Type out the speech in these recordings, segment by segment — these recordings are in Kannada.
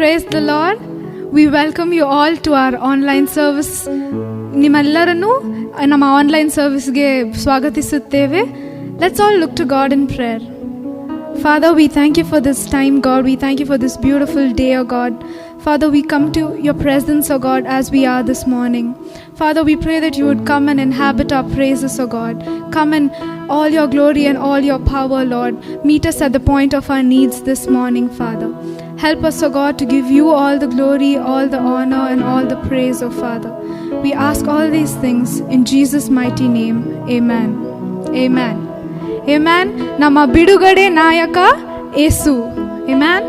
Praise the Lord. We welcome you all to our online service. ನಿಮ್ಮೆಲ್ಲರನ್ನು ನಮ್ಮ ಆನ್ಲೈನ್ ಸರ್ವಿಸ್ಗೆ ಸ್ವಾಗತಿಸುತ್ತೇವೆ. Let's all look to God in prayer. Father, we thank you for this time, God. We thank you for this beautiful day, oh God. Father, we come to your presence, oh God, as we are this morning. Father, we pray that you would come and inhabit our praises, oh God. Come in all your glory and all your power, Lord. Meet us at the point of our needs this morning, Father. Help us, oh God, to give you all the glory, all the honor, and all the praise, oh Father. We ask all these things in Jesus' mighty name. Amen. Amen. Amen. ನಮ್ಮ ಬಿಡುಗಡೆ ನಾಯಕ ಯೇಸು. Amen.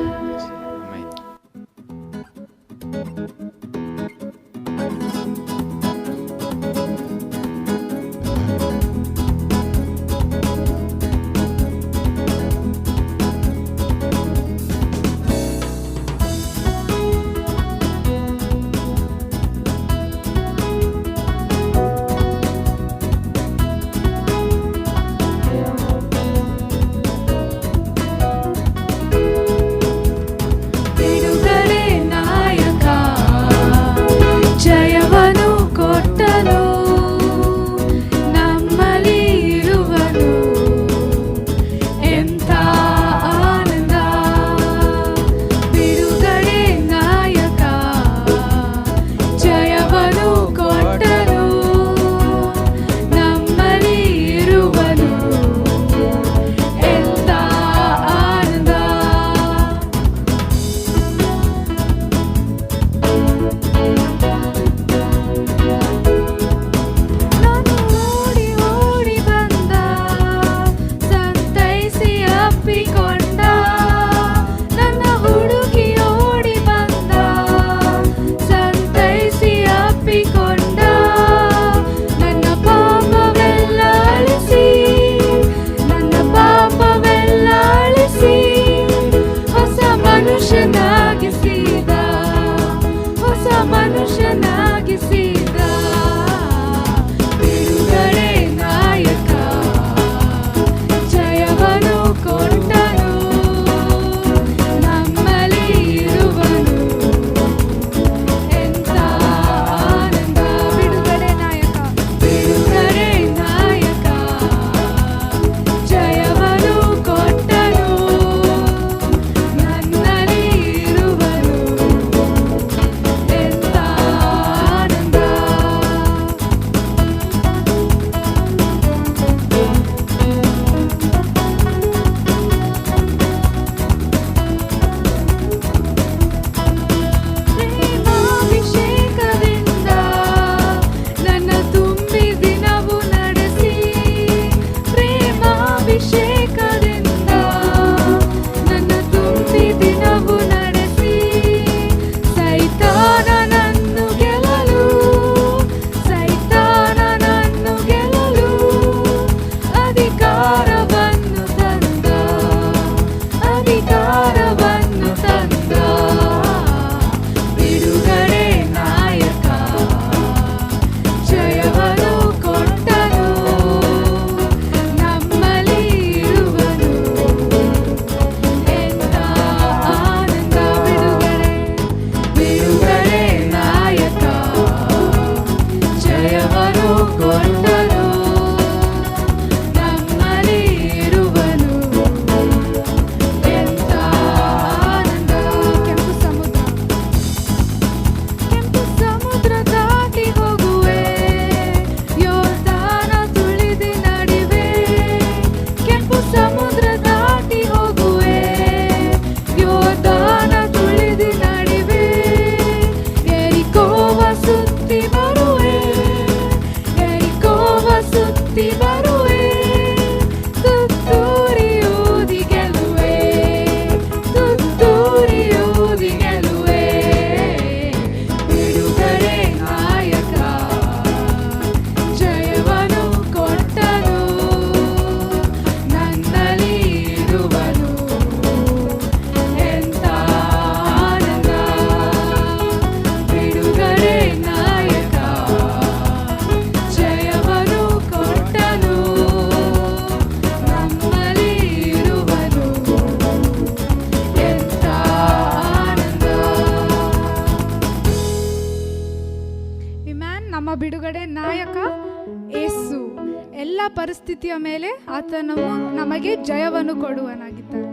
ಪರಿಸ್ಥಿತಿಯ ಮೇಲೆ ಆತನು ನಮಗೆ ಜಯವನ್ನು ಕೊಡುವನಾಗಿದ್ದಾನೆ.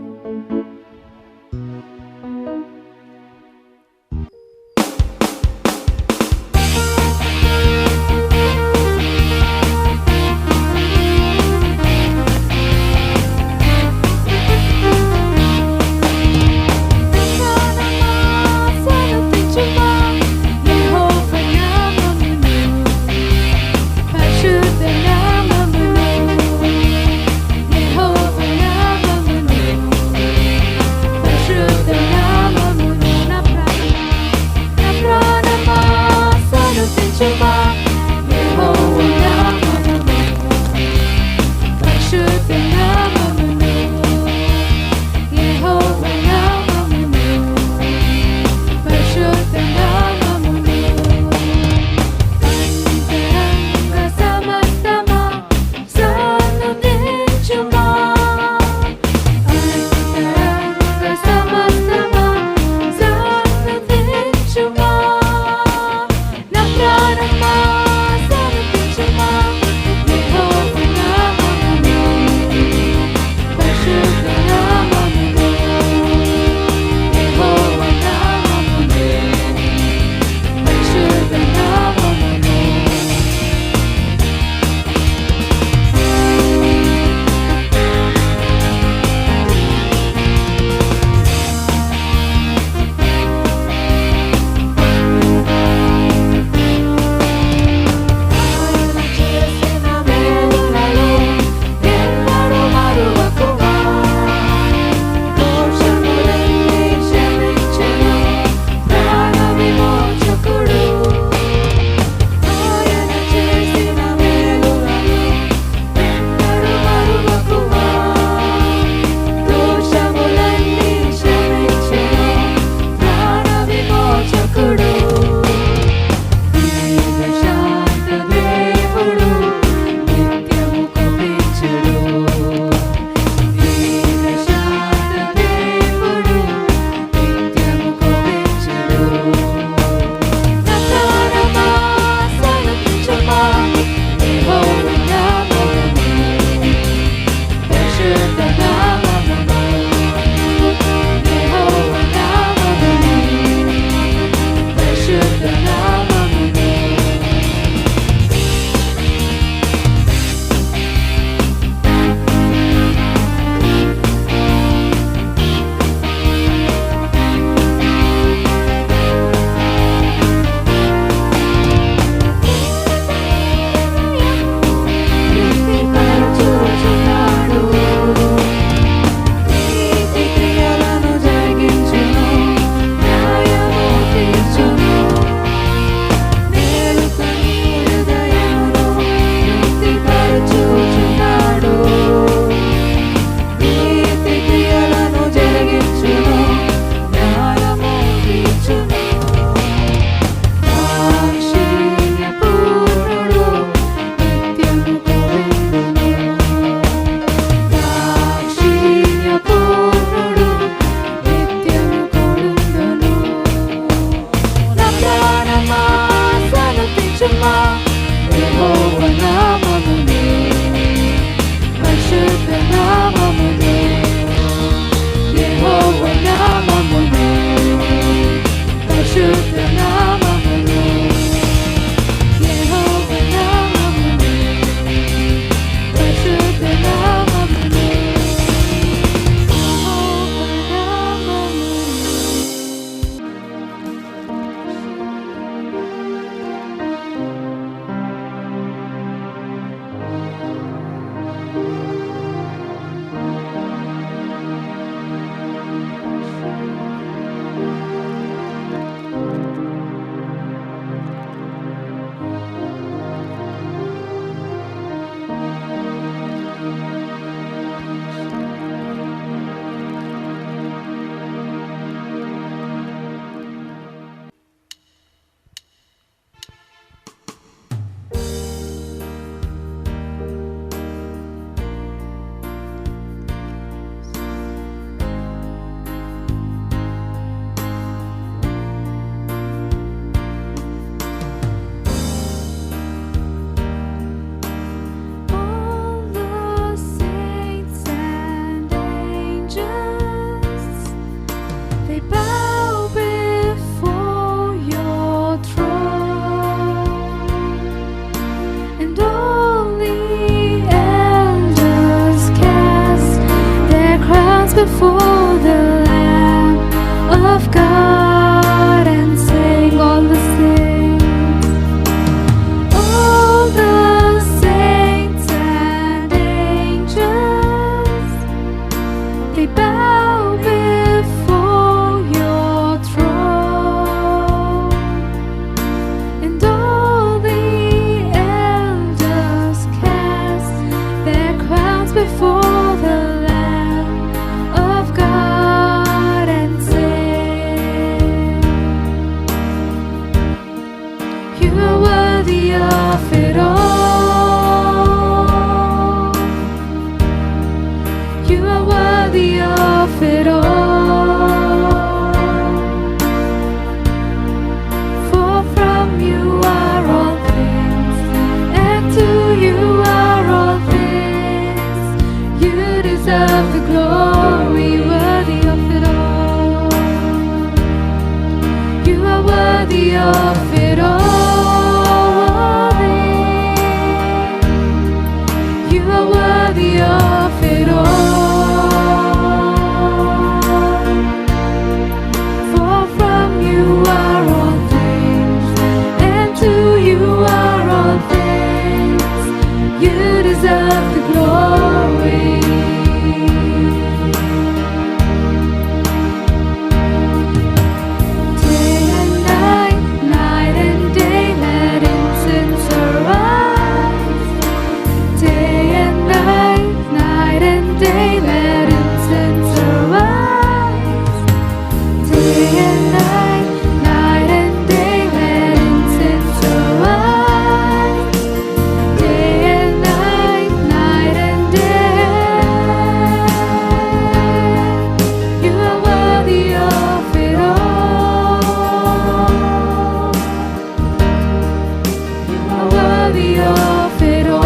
Yehova before the Lamb of God and sing all the saints. All the saints and angels, they bow before your throne, and all the elders cast their crowns before the Lamb of God and sing, you are worthy of it all. You are worthy of it all. For from you are all things, and to you are all things. You deserve the glory, worthy of it all. You are worthy of it all. You are worthy of it all. For from you are all things, and to you are all things. You deserve the glory. Day and night, night and day, let incense arise. Day and night, night and day, let incense arise. Day and night, night and day, let incense arise. Day and night, night and day. You are worthy of it all. You are worthy of it all.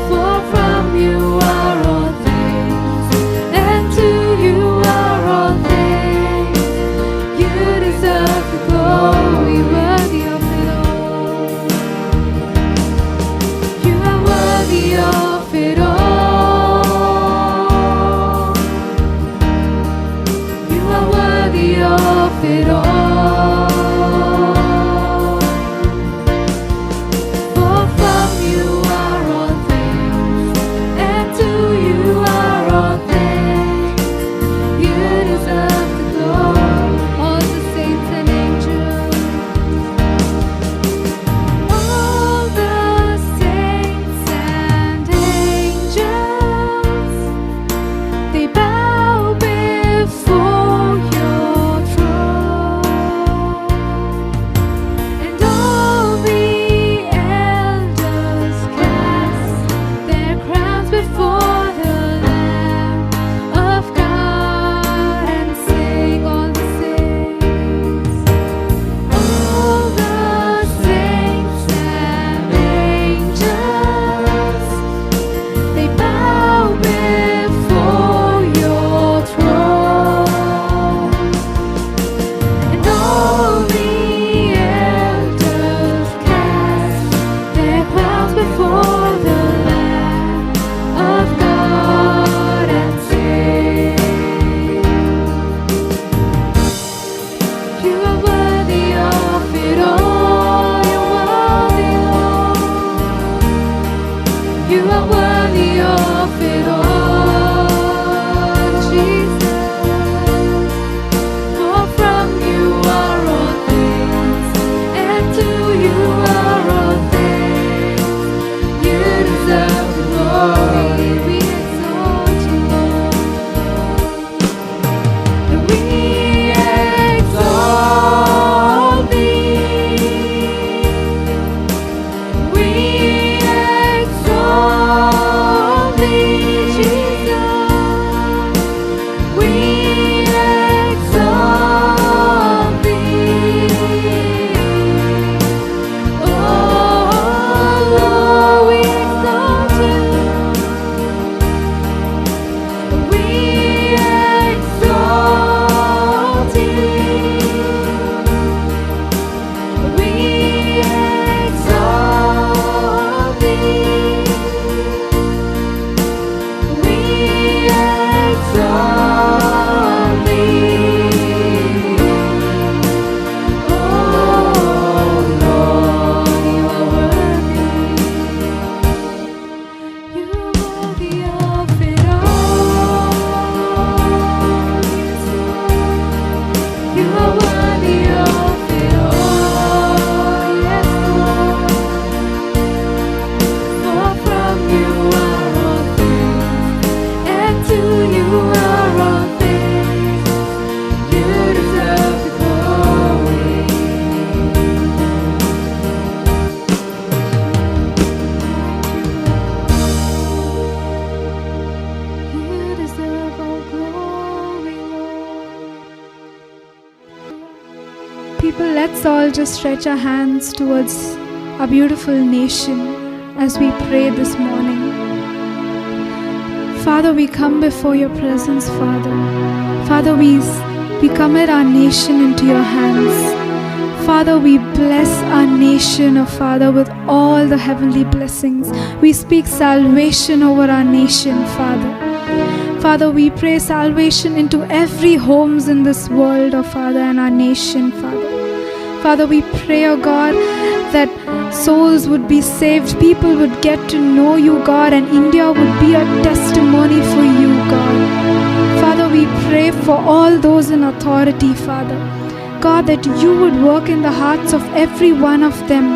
For from you are all things, and to you are all things. You deserve the glory, worthy of it all. You are worthy of it all. You are worthy of it all. For from you are all things, and to you are all things. You deserve the glory, all the saints and angels. All the saints and angels, they bow before your throne, and all the elders cast their crowns before the Lamb of God and sing all the saints. All the saints and angels, they bow before your throne, and all the elders cast their crowns before the Lamb of God and sing, you are worthy of it all. You are worthy of it all, Jesus. For from you are all things, and to you are all things. You deserve the glory. We exalt you, Lord. And we exalt thee. We exalt thee, Jesus. We exalt thee. Oh Lord, we exalt you. let's all just stretch our hands towards our beautiful nation as we pray this morning. Father, we come before your presence, Father. Father, we commit our nation into your hands. Father, we bless our nation, oh Father, with all the heavenly blessings. We speak salvation over our nation, Father. Father, we pray salvation into every homes in this world, oh Father, and our nation, Father. Father, we pray, oh God, that souls would be saved, people would get to know you, God, and India would be a testimony for you, God. Father, we pray for all those in authority, Father. God, that you would work in the hearts of every one of them.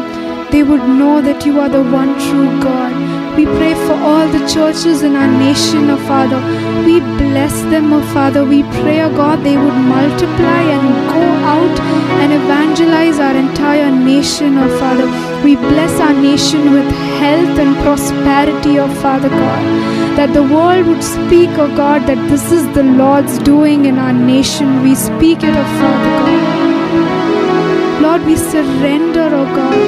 They would know that you are the one true God. We pray for all the churches in our nation, oh Father. We bless them, oh Father. We pray, oh God, they would multiply and go out and evangelize our entire nation, oh Father. We bless our nation with health and prosperity, oh Father God. That the world would speak, oh God, that this is the Lord's doing in our nation. We speak it, oh Father God. Lord, we surrender, oh God.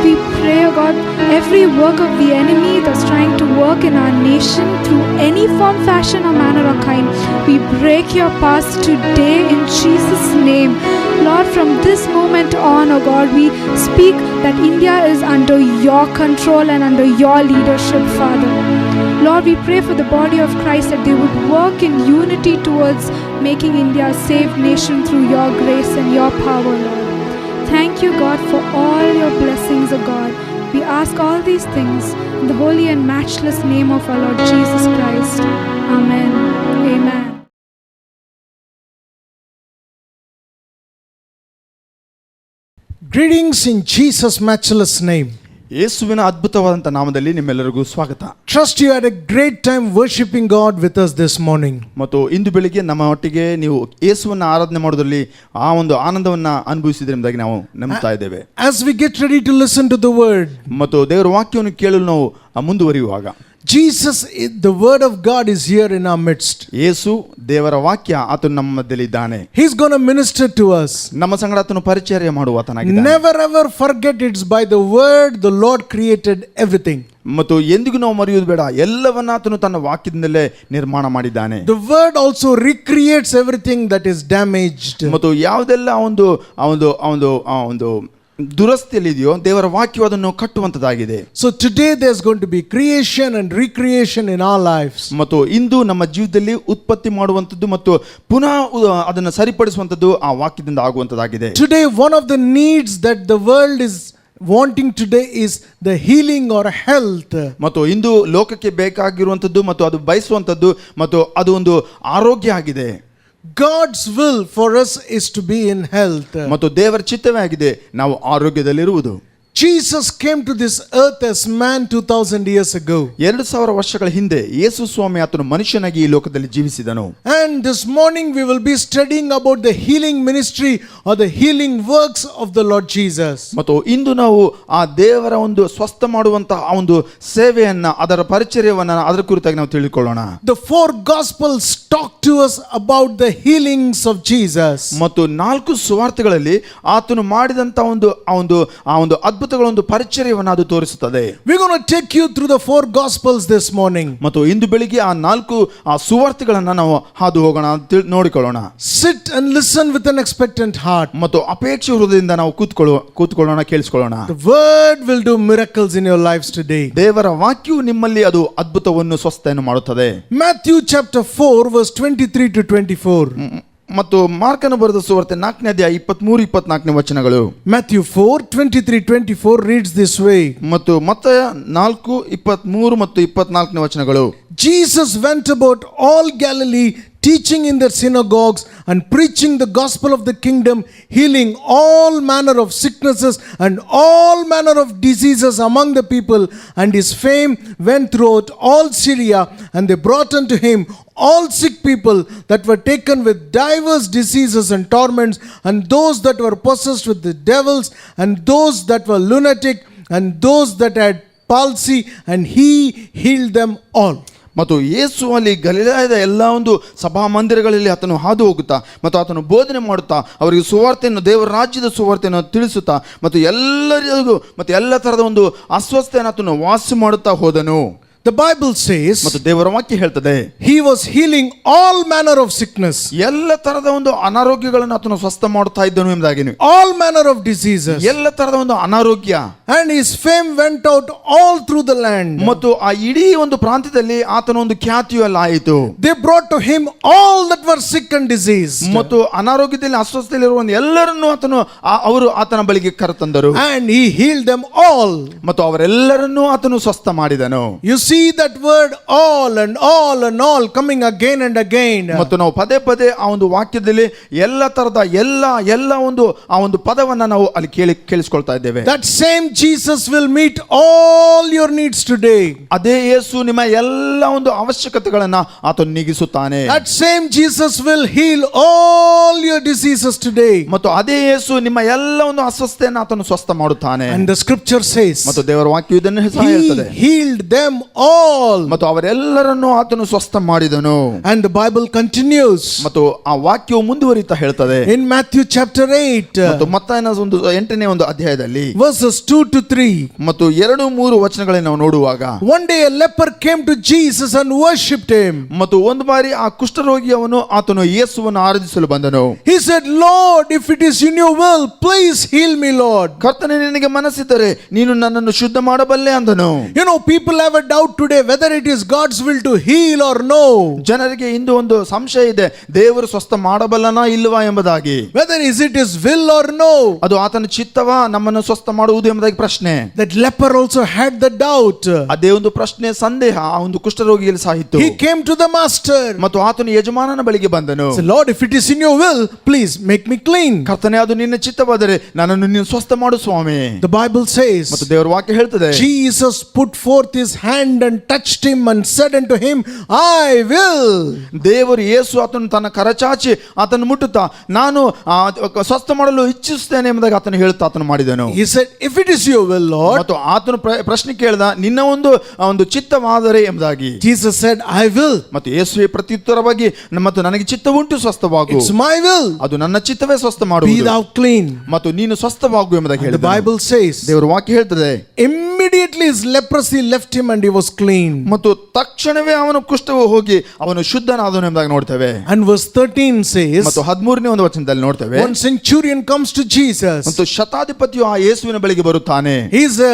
We pray, oh God, every work of the enemy that's trying to work in our nation through any form, fashion, or manner or kind, we break your past today in Jesus' name. Lord, from this moment on, oh God, we speak that India is under your control and under your leadership, Father. Lord, we pray for the body of Christ that they would work in unity towards making India a saved nation through your grace and your power, Lord. Thank you, God, for all your blessings, O God. We ask all these things in the holy and matchless name of our Lord Jesus Christ. Amen. Amen. Greetings in Jesus' matchless name. ಯೇಸುವಿನ ಅದ್ಭುತವಾದಂಥ ನಾಮದಲ್ಲಿ ನಿಮ್ಮೆಲ್ಲರಿಗೂ ಸ್ವಾಗತ. Trust you had a great time worshiping God with us this morning. ಮತ್ತು ಇಂದು ಬೆಳಿಗ್ಗೆ ನಮ್ಮ ಒಟ್ಟಿಗೆ ನೀವು ಯೇಸುವನ್ನು ಆರಾಧನೆ ಮಾಡೋದ್ರಲ್ಲಿ ಆ ಒಂದು ಆನಂದವನ್ನು ಅನುಭವಿಸಿದ್ರೆ ಎಂಬುದಾಗಿ ನಾವು ನಂಬ್ತಾ ಇದ್ದೇವೆ. As we get ready to listen to the word, ಮತ್ತು ದೇವರ ವಾಕ್ಯವನ್ನು ಕೇಳಲು ನಾವು ಮುಂದುವರಿಯುವಾಗ Jesus, the word of God is here in our midst. ಯೇಸು ದೇವರ ವಾಕ್ಯ ಆತನು ನಮ್ಮ ಮಧ್ಯದಲ್ಲಿದ್ದಾನೆ. He's going to minister to us. ನಮ್ಮ ಸಂಗಡ ಆತನು ಪರಿಚರ್ಯ ಮಾಡುವಾತನಾಗಿದ್ದಾನೆ. Never ever forget it's by the word the Lord created everything. ಮತ್ತು ಎಂದಿಗೂ ನಾವು ಮರೆಯುವುದು ಬೇಡ, ಎಲ್ಲವನ್ನ ಆತನು ತನ್ನ ವಾಕ್ಯದಿಂದಲೇ ನಿರ್ಮಾಣ ಮಾಡಿದ್ದಾನೆ. The word also recreates everything that is damaged. ಮತ್ತು ಯಾವುದೆಲ್ಲ ಒಂದು ದುರಸ್ತಿಯಲ್ಲಿದೆಯೋ ದೇವರ ವಾಕ್ಯವು ಅದನ್ನು ಕಟ್ಟುವಂತದಾಗಿದೆ. So today there's going to be creation and recreation in our lives. ಮತ್ತು ಇಂದು ನಮ್ಮ ಜೀವಿತದಲ್ಲಿ ಉತ್ಪತ್ತಿ ಮಾಡುವಂತದ್ದು ಮತ್ತು ಪುನಃ ಅದನ್ನು ಸರಿಪಡಿಸುವಂತದ್ದು ಆ ವಾಕ್ಯದಿಂದ ಆಗುವಂತದಾಗಿದೆ. Today one of the needs that the world is wanting today is the healing or health. ಮತ್ತು ಇಂದು ಲೋಕಕ್ಕೆ ಬೇಕಾಗಿರುವಂತದ್ದು ಮತ್ತು ಅದು ಬಯಸುವಂತದ್ದು ಮತ್ತು ಅದು ಒಂದು ಆರೋಗ್ಯ ಆಗಿದೆ. God's will for us is to be in health. ಮತ್ತು ದೇವರ ಚಿತ್ತವೇ ಆಗಿದೆ ನಾವು ಆರೋಗ್ಯದಲ್ಲಿರುವುದು. Jesus came to this earth as man 2000 years ago. 2000 ವರ್ಷಗಳ ಹಿಂದೆ ಯೇಸು ಸ್ವಾಮಿ ಆತನು ಮನುಷ್ಯನಾಗಿ ಈ ಲೋಕದಲ್ಲಿ ಜೀವಿಸಿದನು. And this morning we will be studying about the healing ministry or the healing works of the Lord Jesus. ಮತ್ತು ಇಂದು ನಾವು ಆ ದೇವರ ಒಂದು ಸ್ವಸ್ಥ ಮಾಡುವಂತ ಆ ಒಂದು ಸೇವೆಯನ್ನ ಅದರ ಪರಿಚರ್ಯವನ್ನ ಅದರ ಕುರಿತಾಗಿ ನಾವು ತಿಳಿದುಕೊಳ್ಳೋಣ. The four gospels talk to us about the healings of Jesus. ಮತ್ತು 4 ಸುವಾರ್ತೆಗಳಲ್ಲಿ ಆತನು ಮಾಡಿದಂತ ಒಂದು ಅದ್ಭುತಗಳೊಂದು ಪರಿಚರ್ಯವನ್ನು ಅದು ತೋರಿಸುತ್ತದೆ. We're going to take you through the four gospels this morning. ಮತ್ತು ಇಂದು ಬೆಳಿಗ್ಗೆ ಆ 4 ಸುವಾರ್ತೆಗಳನ್ನು ನಾವು ಹಾದು ಹೋಗೋಣ, ನೋಡಿಕೊಳ್ಳೋಣ. Sit and listen with an expectant heart. ಮತ್ತು ಅಪೇಕ್ಷೆ ಹೃದಯದಿಂದ ನಾವು ಕೂತ್ಕೊಳ್ಳೋಣ, ಕೇಳಿಸಿಕೊಳ್ಳೋಣ. The word will do miracles in your lives today. ದೇವರ ವಾಕ್ಯವು ನಿಮ್ಮಲ್ಲಿ ಅದು ಅದ್ಭುತವನ್ನು ಸ್ವಸ್ಥತೆಯನ್ನು ಮಾಡುತ್ತದೆ. Matthew chapter 4 verse 23 to 24. ಮತ್ತು ಮಾರ್ಕನ ಬರೆದ ಸುವಾರ್ತೆ 4ನೇ ಅಧ್ಯಾಯ 23-24 ವಚನಗಳು. Matthew 4:23-24 reads this way. ಮತ್ತು ಮತ್ತಾಯ 4:23 ಮತ್ತು 24 ವಚನಗಳು. Jesus went about all Galilee, teaching in their synagogues and preaching the gospel of the kingdom, healing all manner of sicknesses and all manner of diseases among the people. And his fame went throughout all Syria, and they brought unto him all sick people that were taken with diverse diseases and torments, and those that were possessed with the devils, and those that were lunatic, and those that had palsy, and he healed them all. ಮತ್ತು ಯೇಸು ಅಲ್ಲಿ ಗಲಿಲಾಯದ ಎಲ್ಲ ಒಂದು ಸಭಾ ಮಂದಿರಗಳಲ್ಲಿ ಆತನು ಹಾದು ಹೋಗುತ್ತಾ ಮತ್ತು ಆತನು ಬೋಧನೆ ಮಾಡುತ್ತಾ ಅವರಿಗೆ ಸುವಾರ್ತೆಯನ್ನು, ದೇವರ ರಾಜ್ಯದ ಸುವಾರ್ತೆಯನ್ನು ತಿಳಿಸುತ್ತಾ ಮತ್ತು ಎಲ್ಲರಿಗೂ ಮತ್ತು ಎಲ್ಲ ತರಹದ ಒಂದು ಅಸ್ವಸ್ಥತೆಯನ್ನು ಆತನು ವಾಸಿ ಮಾಡುತ್ತಾ ಹೋದನು. The Bible says ಮತ್ತು ದೇವರ ವಾಕ್ಯ ಹೇಳ್ತದೆ he was healing all manner of sickness, ಎಲ್ಲ ತರದ ಒಂದು ಅನಾರೋಗ್ಯಗಳನ್ನು ಆತನು ಸ್ವಸ್ಥ ಮಾಡುತ್ತಾ ಇದ್ದನು ಎಂಬುದಾಗಿ, all manner of diseases, ಎಲ್ಲ ತರದ ಒಂದು ಅನಾರೋಗ್ಯ. and his fame went out all through the land. ಮತ್ತು ಆ ಇಡೀ ಒಂದು ಪ್ರಾಂತ್ಯದಲ್ಲಿ ಆತನ ಒಂದು ಖ್ಯಾತಿಯು ಎಲ್ಲ ಆಯಿತು. They brought to him all that were sick and diseased, ಮತ್ತು ಅನಾರೋಗ್ಯದಲ್ಲಿ ಅಸ್ವಸ್ಥತೆಯಲ್ಲಿರುವ ಎಲ್ಲರನ್ನು ಅವರು ಆತನ ಬಳಿಗೆ ಕರೆತಂದರು, and he healed them all. ಮತ್ತು ಅವರೆಲ್ಲರನ್ನೂ ಆತನು ಸ್ವಸ್ಥ ಮಾಡಿದನು. You see that word all and all and all coming again and again. ಮತ್ತು ನಾವು ಪದೇ ಪದೇ ಆ ಒಂದು ವಾಕ್ಯದಲ್ಲಿ ಎಲ್ಲ ತರದ ಎಲ್ಲ ಒಂದು ಆ ಒಂದು ಪದವನ್ನ ನಾವು ಅಲ್ಲಿ ಕೇಳಿಸ್ಕೊಳ್ತಾ ಇದ್ದೇವೆ. That same Jesus will meet all your needs today. ಅದೇ ಯೇಸು ನಿಮ್ಮ ಎಲ್ಲ ಒಂದು ಅವಶ್ಯಕತೆಗಳನ್ನ ಆತನು ನೀಗಿಸುತ್ತಾನೆ. That same Jesus will heal all your diseases today. ಮತ್ತು ಅದೇ ಯೇಸು ನಿಮ್ಮ ಎಲ್ಲ ಒಂದು ಅಸ್ವಸ್ಥತೆಯನ್ನು ಆತನು ಸ್ವಸ್ಥ ಮಾಡುತ್ತಾನೆ. And the scripture says ಮತ್ತು ದೇವರ ವಾಕ್ಯ ಇದನ್ನು ಸಹ he ಹೇಳ್ತದೆ, healed them all. ಮತ್ತು ಅವರೆಲ್ಲರನ್ನು ಆತನು ಸ್ವಸ್ಥ ಮಾಡಿದನು. And the Bible continues ಮತ್ತು ಆ ವಾಕ್ಯವು ಮುಂದುವರಿತಾ ಹೇಳ್ತದೆ in Matthew chapter 8 ಮತ್ತು ಮತ್ತಾಯನ ಒಂದು 8ನೇ ಒಂದು ಅಧ್ಯಾಯದಲ್ಲಿ verses 2 to 3. ಮತ್ತು 2-3 ವಚನಗಳನ್ನು ನಾವು ನೋಡುವಾಗ, One day a leper came to Jesus and worshipped him. ಮತ್ತು ಒಂದು ಬಾರಿ ಆ ಕುಷ್ಠರೋಗಿಯವನು ಆತನು ಯೇಸುವನ್ನು ಆರಾಧಿಸಲು ಬಂದನು. He said, Lord, if it is in your will, please heal me, Lord. ಕರ್ತನೇ, ನಿನಗೆ ಮನಸ್ಸಿದ್ದರೆ ನೀನು ನನ್ನನ್ನು ಶುದ್ಧ ಮಾಡಬಲ್ಲೆ ಅಂದನು. You know, people have a doubt today whether it is God's will to heal or no. ಜನರಿಗೆ ಇಂದು ಒಂದು ಸಂಶಯ ಇದೆ, ದೇವರು ಸ್ವಸ್ಥ ಮಾಡಬಲ್ಲನಾ ಇಲ್ಲವಾ ಎಂಬುದಾಗಿ. Whether is it his will or no. ಅದು ಆತನ ಚಿತ್ತವಾ ನಮ್ಮನ್ನು ಸ್ವಸ್ಥ ಮಾಡುವುದು ಎಂಬುದಾಗಿ ಪ್ರಶ್ನೆ. That leper also had the doubt. ಅದೇ ಒಂದು ಪ್ರಶ್ನೆ, ಸಂದೇಹ ಆ ಒಂದು ಕುಷ್ಠರೋಗಿಯಲ್ಲಿ ಸಾಯಿತು. He came to the master. ಮತ್ತು ಆತನು ಯಜಮಾನನ ಬಳಿಗೆ ಬಂದನು. Say, Lord, if it is in your will, please make me clean. ಕರ್ತನೇ, ಅದು ನಿನ್ನ ಚಿತ್ತವಾದರೆ ನನ್ನನ್ನು ನೀನು ಸ್ವಸ್ಥ ಮಾಡು ಸ್ವಾಮಿ. The Bible says ಮತ್ತು ದೇವರ ವಾಕ್ಯ ಹೇಳ್ತದೆ, Jesus put forth his hand and touched him and said unto him, I will. ದೇವರು ಯೇಸು ಆತನು ತನ್ನ ಕರಚಾಚಿ ಆತನು ಮುಟ್ಟುತ್ತಾ ನಾನು ಸ್ವಸ್ಥ ಮಾಡಲು ಇಚ್ಛಿಸುತ್ತೇನೆ ಎಂಬುದಾಗಿ ಆತನು ಹೇಳುತ್ತಾ ಆತನು ಮಾಡಿದನು. He said, if it is your will, Lord. ಮತ್ತು ಆತನು ಪ್ರಶ್ನೆ ಕೇಳಿದ, ನಿನ್ನ ಒಂದು ಚಿತ್ತವಾದರೆ ಎಂಬುದಾಗಿ. Jesus said, I will. ಮತ್ತು ಯೇಸುವೆ ಪ್ರತ್ಯುತ್ತರವಾಗಿ, ಮತ್ತು ನನಗೆ ಚಿತ್ತವುಂಟು, ಸ್ವಸ್ಥವಾಗು. It's my will. ಅದು ನನ್ನ ಚಿತ್ತವೇ ಸ್ವಸ್ಥ Be ಮಾಡುವುದು thou clean. ಮತ್ತು ನೀನು ಸ್ವಸ್ಥವಾಗು ಎಂಬುದಾಗಿ The ಹೇಳಿದನು. Bible says ದೇವರ ವಾಕ್ಯ ಹೇಳ್ತದೆ, immediately his leprosy left him and he was clean. ಮತ್ತು ತಕ್ಷಣವೇ ಅವನ ಕುಷ್ಠವು ಹೋಗಿ ಅವನು ಶುದ್ಧನಾದನು ಎಂಬುದಾಗಿ ನೋಡ್ತೇವೆ. And verse 13 says, ಮತ್ತು 13ನೇ ಒಂದು ವಚನದಲ್ಲಿ ನೋಡ್ತೇವೆ, one centurion comes to Jesus. ಮತ್ತು ಶತಾಧಿಪತಿಯು ಆ ಯೇಸುವಿನ ಬಳಿಗೆ ಬರುತ್ತಾನೆ. He's a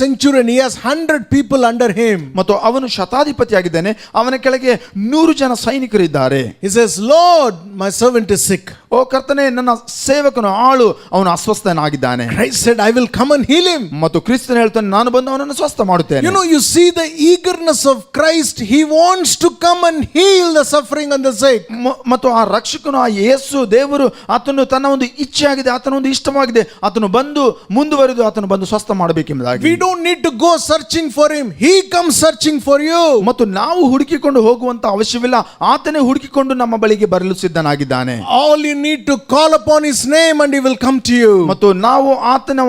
centurion. He has 100 people under him. ಮತ್ತು ಅವನು ಶತಾಧಿಪತಿಯಾಗಿದ್ದಾನೆ, ಅವನ ಕೆಳಗೆ 100 ಜನ ಸೈನಿಕರಿದ್ದಾರೆ. He says, Lord, my servant is sick. ಓ ಕರ್ತನೇ, ನನ್ನ ಸೇವಕನು ಆಳು ಅವನು ಅಸ್ವಸ್ಥನಾಗಿದ್ದಾನೆ. Christ said, I will come and heal him. ಮತ್ತು ಕ್ರಿಸ್ತನು ಹೇಳ್ತಾನೆ, ನಾನು ಬಂದು ಅವನನ್ನು ಸ್ವಸ್ಥ ಮಾಡುತ್ತೇನೆ. You know, you see the eagerness of Christ. He wants to come and heal the suffering and the sick. ಮತ್ತು ಆ ರಕ್ಷಕನು, ಆ ಯೇಸು ದೇವರು, ಆತನು ತನ್ನ ಒಂದು ಇಚ್ಛೆ ಆಗಿದೆ, ಆತನ ಒಂದು ಇಷ್ಟವಾಗಿದೆ, ಆತನು ಬಂದು ಮುಂದುವರೆದು ಆತನು ಬಂದು ಸ್ವಸ್ಥ ಮಾಡಬೇಕೆಂಬುದಾಗಿ. We don't need to go searching for him. He comes searching for you. ಮತ್ತು ನಾವು ಹುಡುಕಿಕೊಂಡು ಹೋಗುವಂತ ಅವಶ್ಯವಿಲ್ಲ, ಆತನೇ ಹುಡುಕಿಕೊಂಡು ನಮ್ಮ ಬಳಿಗೆ ಬರಲು ಸಿದ್ಧನಾಗಿದ್ದಾನೆ. All you need to call upon his name and he will come to you. ಮತ್ತು ನಾವು ಆತನ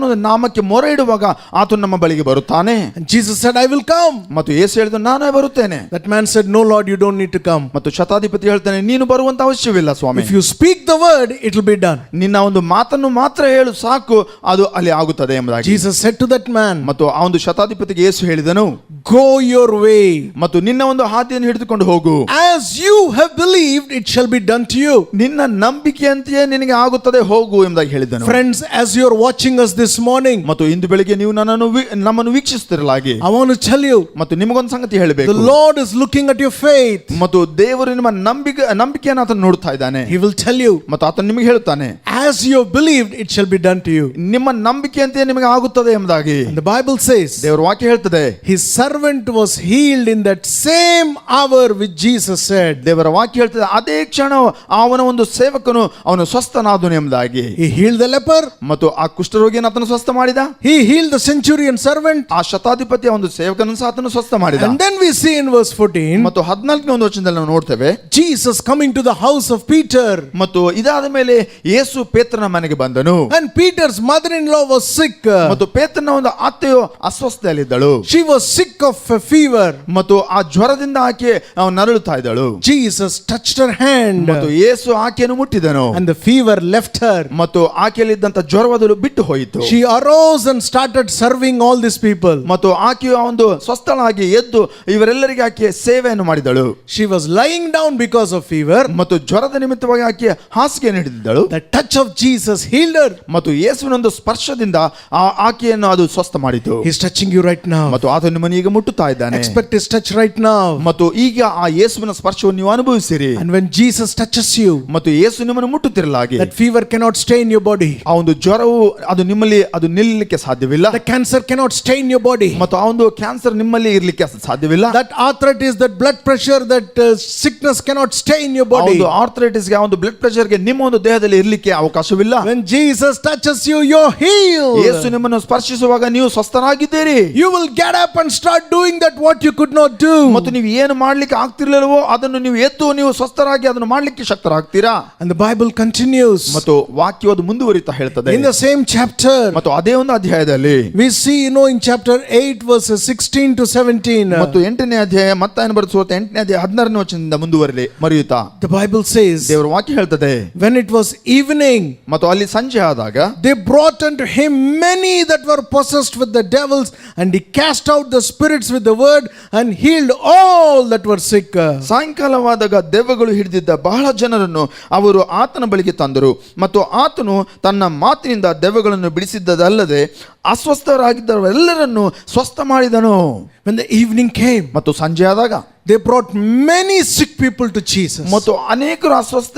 ಒಂದು ನಾಮಕ್ಕೆ ಮೊರೆ ಇಡುವಾಗ ಆತನು ನಮ್ಮ ಬಳಿಗೆ ಬರುತ್ತಾನೆ. And Jesus said, I will come. ಮತ್ತು ಯೇಸು ಹೇಳಿದ, ನಾನೇ ಬರುತ್ತೇನೆ. That man said, no Lord, you don't need to come. ಮತ್ತು ಶತಾಧಿಪತಿ ಹೇಳ್ತಾನೆ, ನೀನು ಬರುವಂತ ಅವಶ್ಯವಿಲ್ಲ ಸ್ವಾಮಿ. If you speak the word, it will be done. ನಿನ್ನ ಒಂದು ಮಾತನ್ನು ಮಾತ್ರ ಹೇಳು ಸಾಕು, ಅದು ಅಲ್ಲಿ ಆಗುತ್ತದೆ ಎಂಬುದಾಗಿ. Jesus said to that man, ಮತ್ತು ಆ ಒಂದು ಶತಾಧಿಪತಿಗೆ ಯೇಸು ಹೇಳಿದನು, go your way. ಮತ್ತು ನಿನ್ನ ಒಂದು ಹಾದಿಯನ್ನು ಹಿಡಿದುಕೊಂಡು ಹೋಗು. As you have believed, it shall be done to you. ನಿನ್ನ ನಂಬಿಕೆಯಂತೆಯೇ ನಿನಗೆ ಆಗುತ್ತದೆ, ಹೋಗು ಎಂಬುದಾಗಿ ಹೇಳಿದನು. Friends, as you are watching us this morning, ಮತ್ತು ಇಂದು ಬೆಳಿಗ್ಗೆ ನೀವು ನಮ್ಮನ್ನು ವೀಕ್ಷಿಸುತ್ತಿರಲಾಗಿ I want to tell you, ಮತ್ತು ನಿಮಗೊಂದು ಸಂಗತಿ ಹೇಳಬೇಕು. the Lord is looking at your faith. ಮತ್ತು ದೇವರು ನಿಮ್ಮ ನಂಬಿಕೆಯನ್ನು ಆತನು ನೋಡ್ತಾ ಇದ್ದಾನೆ. He will tell you, ಮತ್ತು ಆತನು ನಿಮಗೆ ಹೇಳುತ್ತಾನೆ, as you have believed, it shall be done to you. ನಿಮ್ಮ ನಂಬಿಕೆಯಂತೆಯೇ ನಿಮಗೆ ಆಗುತ್ತದೆ ಎಂಬುದಾಗಿ. And the Bible says, ದೇವರ ವಾಕ್ಯ ಹೇಳ್ತದೆ, his servant was healed in that same hour which Jesus said. ದೇವರ ವಾಕ್ಯ ಹೇಳ್ತದೆ, ಅದೇ ಕ್ಷಣ ಅವನ ಒಂದು ಸೇವಕನು ಅವನು ಸ್ವಸ್ಥನಾದನು ಎಂಬುದಾಗಿ. He healed the leper. ಮತ್ತು ಆ ಕುಷ್ಠರೋಗಿಯನ್ನು ಆತನು ಸ್ವಸ್ಥ ಮಾಡಿದ. He healed the centurion servant. ಆ ಶತಾಧಿಪತಿಯ ಒಂದು ಸೇವಕನನ್ನು ಸಹ ಆತನು ಸ್ವಸ್ಥ ಮಾಡಿದ. And then we see in verse 14, ಮತ್ತು 14ನೇ ಒಂದು ವಚನದಲ್ಲಿ ನಾವು ನೋಡ್ತೇವೆ Jesus coming to the house of Peter. ಮತ್ತು ಇದಾದ ಮೇಲೆ ಯೇಸು ಪೇತ್ರನ ಮನೆಗೆ ಬಂದನು. And Peter's mother-in-law was sick. ಮತ್ತು ಪೇತ್ರನ ಒಂದು ಅತ್ತೆಯು ಅಸ್ವಸ್ಥತೆಯಲ್ಲಿದ್ದಳು. She was sick of a fever. ಮತ್ತು ಆ ಜ್ವರದಿಂದ ಆಕೆ ನರಳುತ್ತಾ ಇದ್ದಳು. Jesus touched her hand. ಮತ್ತು ಯೇಸು ಆಕೆಯನ್ನು ಮುಟ್ಟಿದನು. And the fever left her. ಮತ್ತು ಆಕೆಯಲ್ಲಿದ್ದಂತ ಜ್ವರವದಲು ಬಿಟ್ಟು ಹೋಯಿತು. She arose and started serving all these people. ಮತ್ತು ಆಕೆಯು ಒಂದು ಸ್ವಸ್ಥಳಾಗಿ ಎದ್ದು ಇವರೆಲ್ಲರಿಗೆ ಆಕೆ ಸೇವೆಯನ್ನು ಮಾಡಿದಳು. She was lying down because of fever. ಮತ್ತು ಜ್ವರದ ನಿಮಿತ್ತವಾಗಿ ಆಕೆ ಹಾಸಿಗೆಯನ್ನು ಹಿಡಿದಿದ್ದಳು. The touch of Jesus healed her. ಮತ್ತು ಯೇಸುವಿನ ಒಂದು ಸ್ಪರ್ಶದಿಂದ ಆಕೆಯನ್ನು ಅದು ಸ್ವಸ್ಥ ಮಾಡಿತು. He's touching you right now. ಮತ್ತು ಆತನು ನಿಮ್ಮನ್ನು ಈಗ ಮುಟ್ಟುತ್ತಾ ಇದ್ದಾನೆ. Expect his touch right now. ಮತ್ತು ಈಗ ಆ ಯೇಸುವಿನ ಸ್ಪರ್ಶವನ್ನು ನೀವು ಅನುಭವಿಸಿರಿ. And when Jesus touches you, ಮತ್ತು ಯೇಸು ನಿಮ್ಮನ್ನು ಮುಟ್ಟುತ್ತಿರಲಾಗಿ that fever cannot stay in your body. ಆ ಒಂದು ಜ್ವರವು ಅದು ನಿಮ್ಮಲ್ಲಿ ಅದು ನಿಲ್ಲಲಿಕ್ಕೆ ಸಾಧ್ಯವಿಲ್ಲ. The cancer cannot stay in your body. ಮತ್ತು ಆ ಒಂದು ಕ್ಯಾನ್ಸರ್ ನಿಮ್ಮಲ್ಲಿ ಇರಲಿಕ್ಕೆ ಸಾಧ್ಯವಿಲ್ಲ. That arthritis, that blood pressure, that sickness cannot stay in your ಆ body. ಒಂದು ಆರ್ಥರೈಟಿಸ್ ಗೆ, ಆ ಒಂದು ಬ್ಲಡ್ ಪ್ರೆಷರ್ ಗೆ ನಿಮ್ಮ ಒಂದು ದೇಹದಲ್ಲಿ ಇರಲಿಕ್ಕೆ ಅವಕಾಶವಿಲ್ಲ. When Jesus touches you, you're healed. ಯೇಸು ನಿಮ್ಮನ್ನು ಸ್ಪರ್ಶಿಸುವಾಗ ನೀವು ಸ್ವಸ್ಥರಾಗಿದ್ದೀರಿ. You will get up and start doing that what you could not do. ಮತ್ತು ನೀವು ಏನು ಮಾಡ್ಲಿಕ್ಕೆ ಆಗ್ತಿರ್ಲಿಲ್ಲವೋ ಅದನ್ನು ನೀವು ಎದ್ದು ನೀವು ಸ್ವಸ್ಥರಾಗಿ ಅದನ್ನು ಮಾಡ್ಲಿಕ್ಕೆ ಶಕ್ತರಾಗ್ತೀರಾ. And the Bible continues. ಮತ್ತು ವಾಕ್ಯವು ಅದು ಮುಂದುವರಿತಾ ಹೇಳ್ತದೆ. In the same chapter, ಮತ್ತು ಅದೇ ಒಂದು ಅಧ್ಯಾಯದಲ್ಲಿ we see, in chapter 8 verses 16 to 17. ಮತ್ತು 8ನೇ ಅಧ್ಯಾಯ ಮತ್ತಾಯನ ಬರೆದ ಸುವಾರ್ತೆ 8ನೇ ಅಧ್ಯಾಯ 16ನೇ ವಚನದಿಂದ ಮರೆಯುತ್ತಾ The Bible says, ದೇವರ ವಾಕ್ಯ ಹೇಳ್ತದೆ, when it was evening, ಮತ್ತು ಅಲ್ಲಿ ಸಂಜೆ ಆದಾಗ they brought unto him many that were possessed with the devils, and he cast out the spirits with the word and healed all that were sick. ಸಾಯಂಕಾಲವಾದಾಗ ದೆವ್ವಗಳು ಹಿಡಿದಿದ್ದ ಬಹಳ ಜನರನ್ನು ಅವರು ಆತನ ಬಳಿಗೆ ತಂದರು. ಮತ್ತು ಆತನು ತನ್ನ ಮಾತಿನಿಂದ ದೆವ್ವಗಳನ್ನು ಬಿಡಿಸಿದ್ದಲ್ಲದೆ ಅಸ್ವಸ್ಥರಾಗಿದ್ದವರೆಲ್ಲರನ್ನು ಸ್ವಸ್ಥ ಮಾಡಿದನು. When the evening came, ಮತ್ತು ಸಂಜೆ ಆದಾಗ they brought many sick people to Jesus, ಮತ್ತು ಅನೇಕರು ಅಸ್ವಸ್ಥ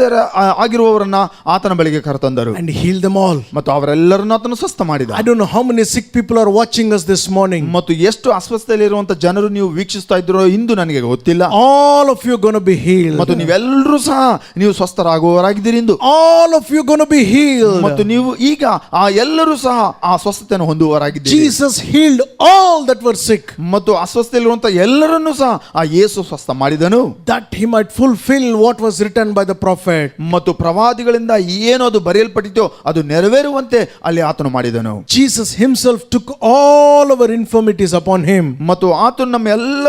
ಆಗಿರುವವರನ್ನ ಆತನ ಬಳಿಗೆ ಕರೆತಂದರು. and he healed them all. ಮತ್ತು ಅವರೆಲ್ಲರನ್ನು ಆತನು ಸ್ವಸ್ಥ ಮಾಡಿದ. I don't know how many sick people are watching us this morning. ಮತ್ತು ಎಷ್ಟು ಅಸ್ವಸ್ಥತೆಯಲ್ಲಿರುವಂತ ಜನರು ನೀವು ವೀಕ್ಷಿಸ್ತಾ ಇದ್ರೋ ಇಂದು ನನಗೆ ಗೊತ್ತಿಲ್ಲ. All of you are going to be healed. ಮತ್ತು ನೀವೆಲ್ಲರೂ ಸಹ ನೀವು ಸ್ವಸ್ಥರಾಗುವವರಾಗಿದ್ದೀರಿ ಇಂದು. All of you are going to be healed. ಮತ್ತು ನೀವು ಈಗ ಆ ಎಲ್ಲರೂ ಸಹ ಆ ಸ್ವಸ್ಥತೆಯನ್ನು ಹೊಂದುವವರಾಗಿದ್ದೀರಿ. Jesus healed all that were sick. ಮತ್ತು ಅಸ್ವಸ್ಥತೆಯಲ್ಲಿರುವಂತ ಎಲ್ಲರನ್ನೂ ಸಹ ಆ ಯೇಸು ಸ್ವಸ್ಥ ಮಾಡಿದನು. That he might fulfill what was written by the prophet. ಮತ್ತು ಪ್ರವಾದಿಗಳಿಂದ ಏನು ಅದು ಬರೆಯಲ್ಪಟ್ಟಿತೋ ಅದು ನೆರವೇರುವಂತೆ ಅಲ್ಲಿ ಆತನು ಮಾಡಿದನು. Jesus himself took all our infirmities upon him. ಮತ್ತು ಆತನು ನಮ್ಮ ಎಲ್ಲ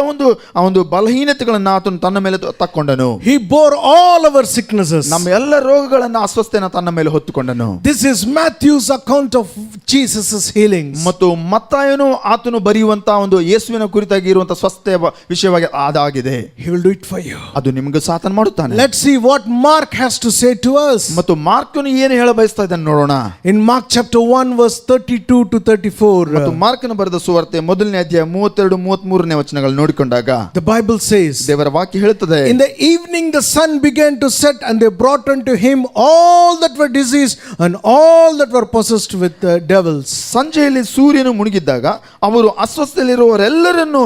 ಒಂದು ಬಲಹೀನತೆಗಳನ್ನು ಆತನು ತನ್ನ ಮೇಲೆ ತಕ್ಕೊಂಡನು. He bore all our sicknesses. ನಮ್ಮ ಎಲ್ಲ ರೋಗಗಳನ್ನು ಅಸ್ವಸ್ಥೆಯನ್ನು ತನ್ನ ಮೇಲೆ ಹೊತ್ತುಕೊಂಡನು. This is Matthew's account of Jesus' healings. ಮತ್ತು ಮತ್ತಾಯನು ಆತನು ಬರೆಯುವಂತ ಒಂದು ಯೇಸುವಿನ ಕುರಿತಾಗಿ ಇರುವಂತ ಸ್ವಸ್ಥತೆಯ ವಿಷಯವಾಗಿ ಅದಾಗಿದೆ. He will do it for you. ಅದು ನಿಮಗೆ ಸಾತನ ಮಾಡುತ್ತಾನೆ. Let's see what Mark has to say to us. ಮತ್ತು ಮಾರ್ಕನು ಏನು ಹೇಳ ಬಯಸ್ತಾ ಇದ್ದಾನೆ ನೋಡೋಣ. In Mark chapter 1 verse 32 to 34. ಮತ್ತು ಮಾರ್ಕನು ಬರೆದ ಸುವಾರ್ತೆ 1ನೇ ಅಧ್ಯಾಯ 32-33ನೇ ವಚನಗಳನ್ನು ನೋಡಿಕೊಂಡಾಗ the Bible says, ದೇವರ ವಾಕ್ಯ ಹೇಳುತ್ತದೆ, in the evening the sun began to set, and they brought unto him all that were diseased and all that were possessed with devils. ಸಂಜೆಯಲ್ಲಿ ಸೂರ್ಯನು ಮುಳುಗಿದ್ದಾಗ ಅವರು ಅಸ್ವಸ್ಥತೆಯಲ್ಲಿರುವವರೆಲ್ಲರನ್ನು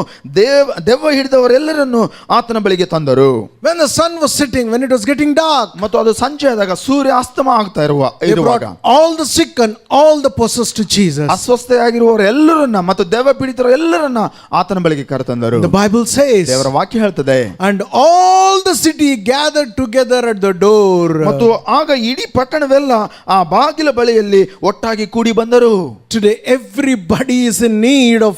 ದೆವ್ವ ಹಿಡಿದವರೆಲ್ಲರನ್ನು ಆತನ ಬಳಿಗೆ ತಂದರು. When the sun was setting, when it was getting dark, ಮತ್ತು ಅದು ಸಂಜೆ ಆದಾಗ ಸೂರ್ಯ ಅಸ್ತಮ ಆಗ್ತಾ they brought all the sick and all the possessed to Jesus. ಅಸ್ವಸ್ಥರಾಗಿರುವವರೆಲ್ಲರನ್ನ ಮತ್ತು ದೆವ್ವ ಪೀಡಿತರೆಲ್ಲರನ್ನ ಆತನ ಬಳಿಗೆ ಕರೆತಂದರು. The Bible says, ದೇವರ ವಾಕ್ಯ ಹೇಳ್ತದೆ, and all the city gathered together at the door. ಮತ್ತು ಆಗ ಇಡೀ ಪಟ್ಟಣವೆಲ್ಲ ಆ ಬಾಗಿಲ ಬಳಿಯಲ್ಲಿ ಒಟ್ಟಾಗಿ ಕೂಡಿ ಬಂದರು. Today everybody is in need of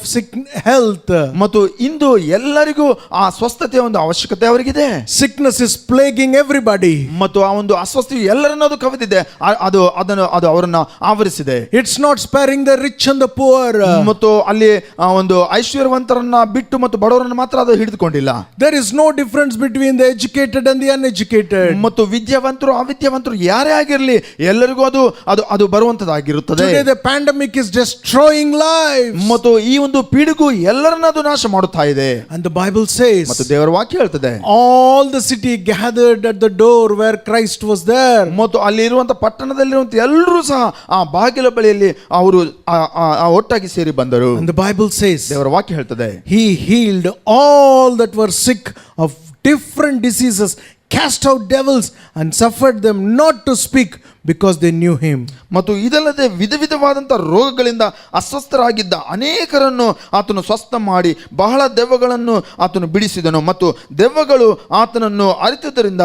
health. ಮತ್ತು ಇಂದು ಎಲ್ಲರಿಗೂ ಆ ಸ್ವಸ್ಥತೆಯ ಒಂದು ಅವಶ್ಯಕತೆ ಅವರಿಗಿದೆ. Sickness is plaguing everybody. ಮತ್ತು ಆ ಒಂದು ಅಸ್ವಸ್ಥತೆಯು ಎಲ್ಲರನ್ನೂ ಅದು ಕವಿದಿದೆ. ಅದು ಅವರನ್ನ ಆವರಿಸಿದೆ. It's not sparing the rich and the poor. ಮತ್ತು ಅಲ್ಲಿ ಒಂದು ಐಶ್ವರ್ಯವಂತರನ್ನ ಬಿಟ್ಟು ಮತ್ತು ಬಡವರನ್ನ ಮಾತ್ರ ಅದು ಹಿಡಿದುಕೊಂಡಿಲ್ಲ. There is no difference between the educated and the uneducated. ಮತ್ತು ವಿದ್ಯಾವಂತರು ಅವಿದ್ಯಾವಂತರು ಯಾರೇ ಆಗಿರಲಿ ಎಲ್ಲರಿಗೂ ಅದು ಬರುವಂತದ್ದಾಗಿರುತ್ತದೆ. Today the pandemic is destroying lives. ಮತ್ತು ಈ ಒಂದು ಪೀಡಿಗೂ ಎಲ್ಲರನ್ನ ಅದು ನಾಶ ಮಾಡುತ್ತಾ ಇದೆ. And the Bible says, ಮತ್ತು ದೇವರ ವಾಕ್ಯ ಹೇಳ್ತದೆ, all the city gathered at the door where Christ was there. ಮತ್ತು ಅಲ್ಲಿರುವಂತ ಪಟ್ಟಣದಲ್ಲಿರುವಂತ ಎಲ್ಲರೂ ಸಹ ಆ ಬಾಗಿಲ ಬಳಿಯಲ್ಲಿ ಅವರು ಒಟ್ಟಾಗಿ ಸೇರಿ ಬಂದರು. And the Bible says, ದೇವರ ವಾಕ್ಯ ಹೇಳ್ತದೆ, he healed all that were sick of different diseases, cast out devils, and suffered them not to speak because they knew him. ಮತ್ತು ಇದಲ್ಲದೆ ವಿಧ ವಿಧವಾದಂಥ ರೋಗಗಳಿಂದ ಅಸ್ವಸ್ಥರಾಗಿದ್ದ ಅನೇಕರನ್ನು ಆತನು ಸ್ವಸ್ಥ ಮಾಡಿ ಬಹಳ ದೆವ್ವಗಳನ್ನು ಆತನು ಬಿಡಿಸಿದನು ಮತ್ತು ದೆವ್ವಗಳು ಆತನನ್ನು ಅರಿತುದರಿಂದ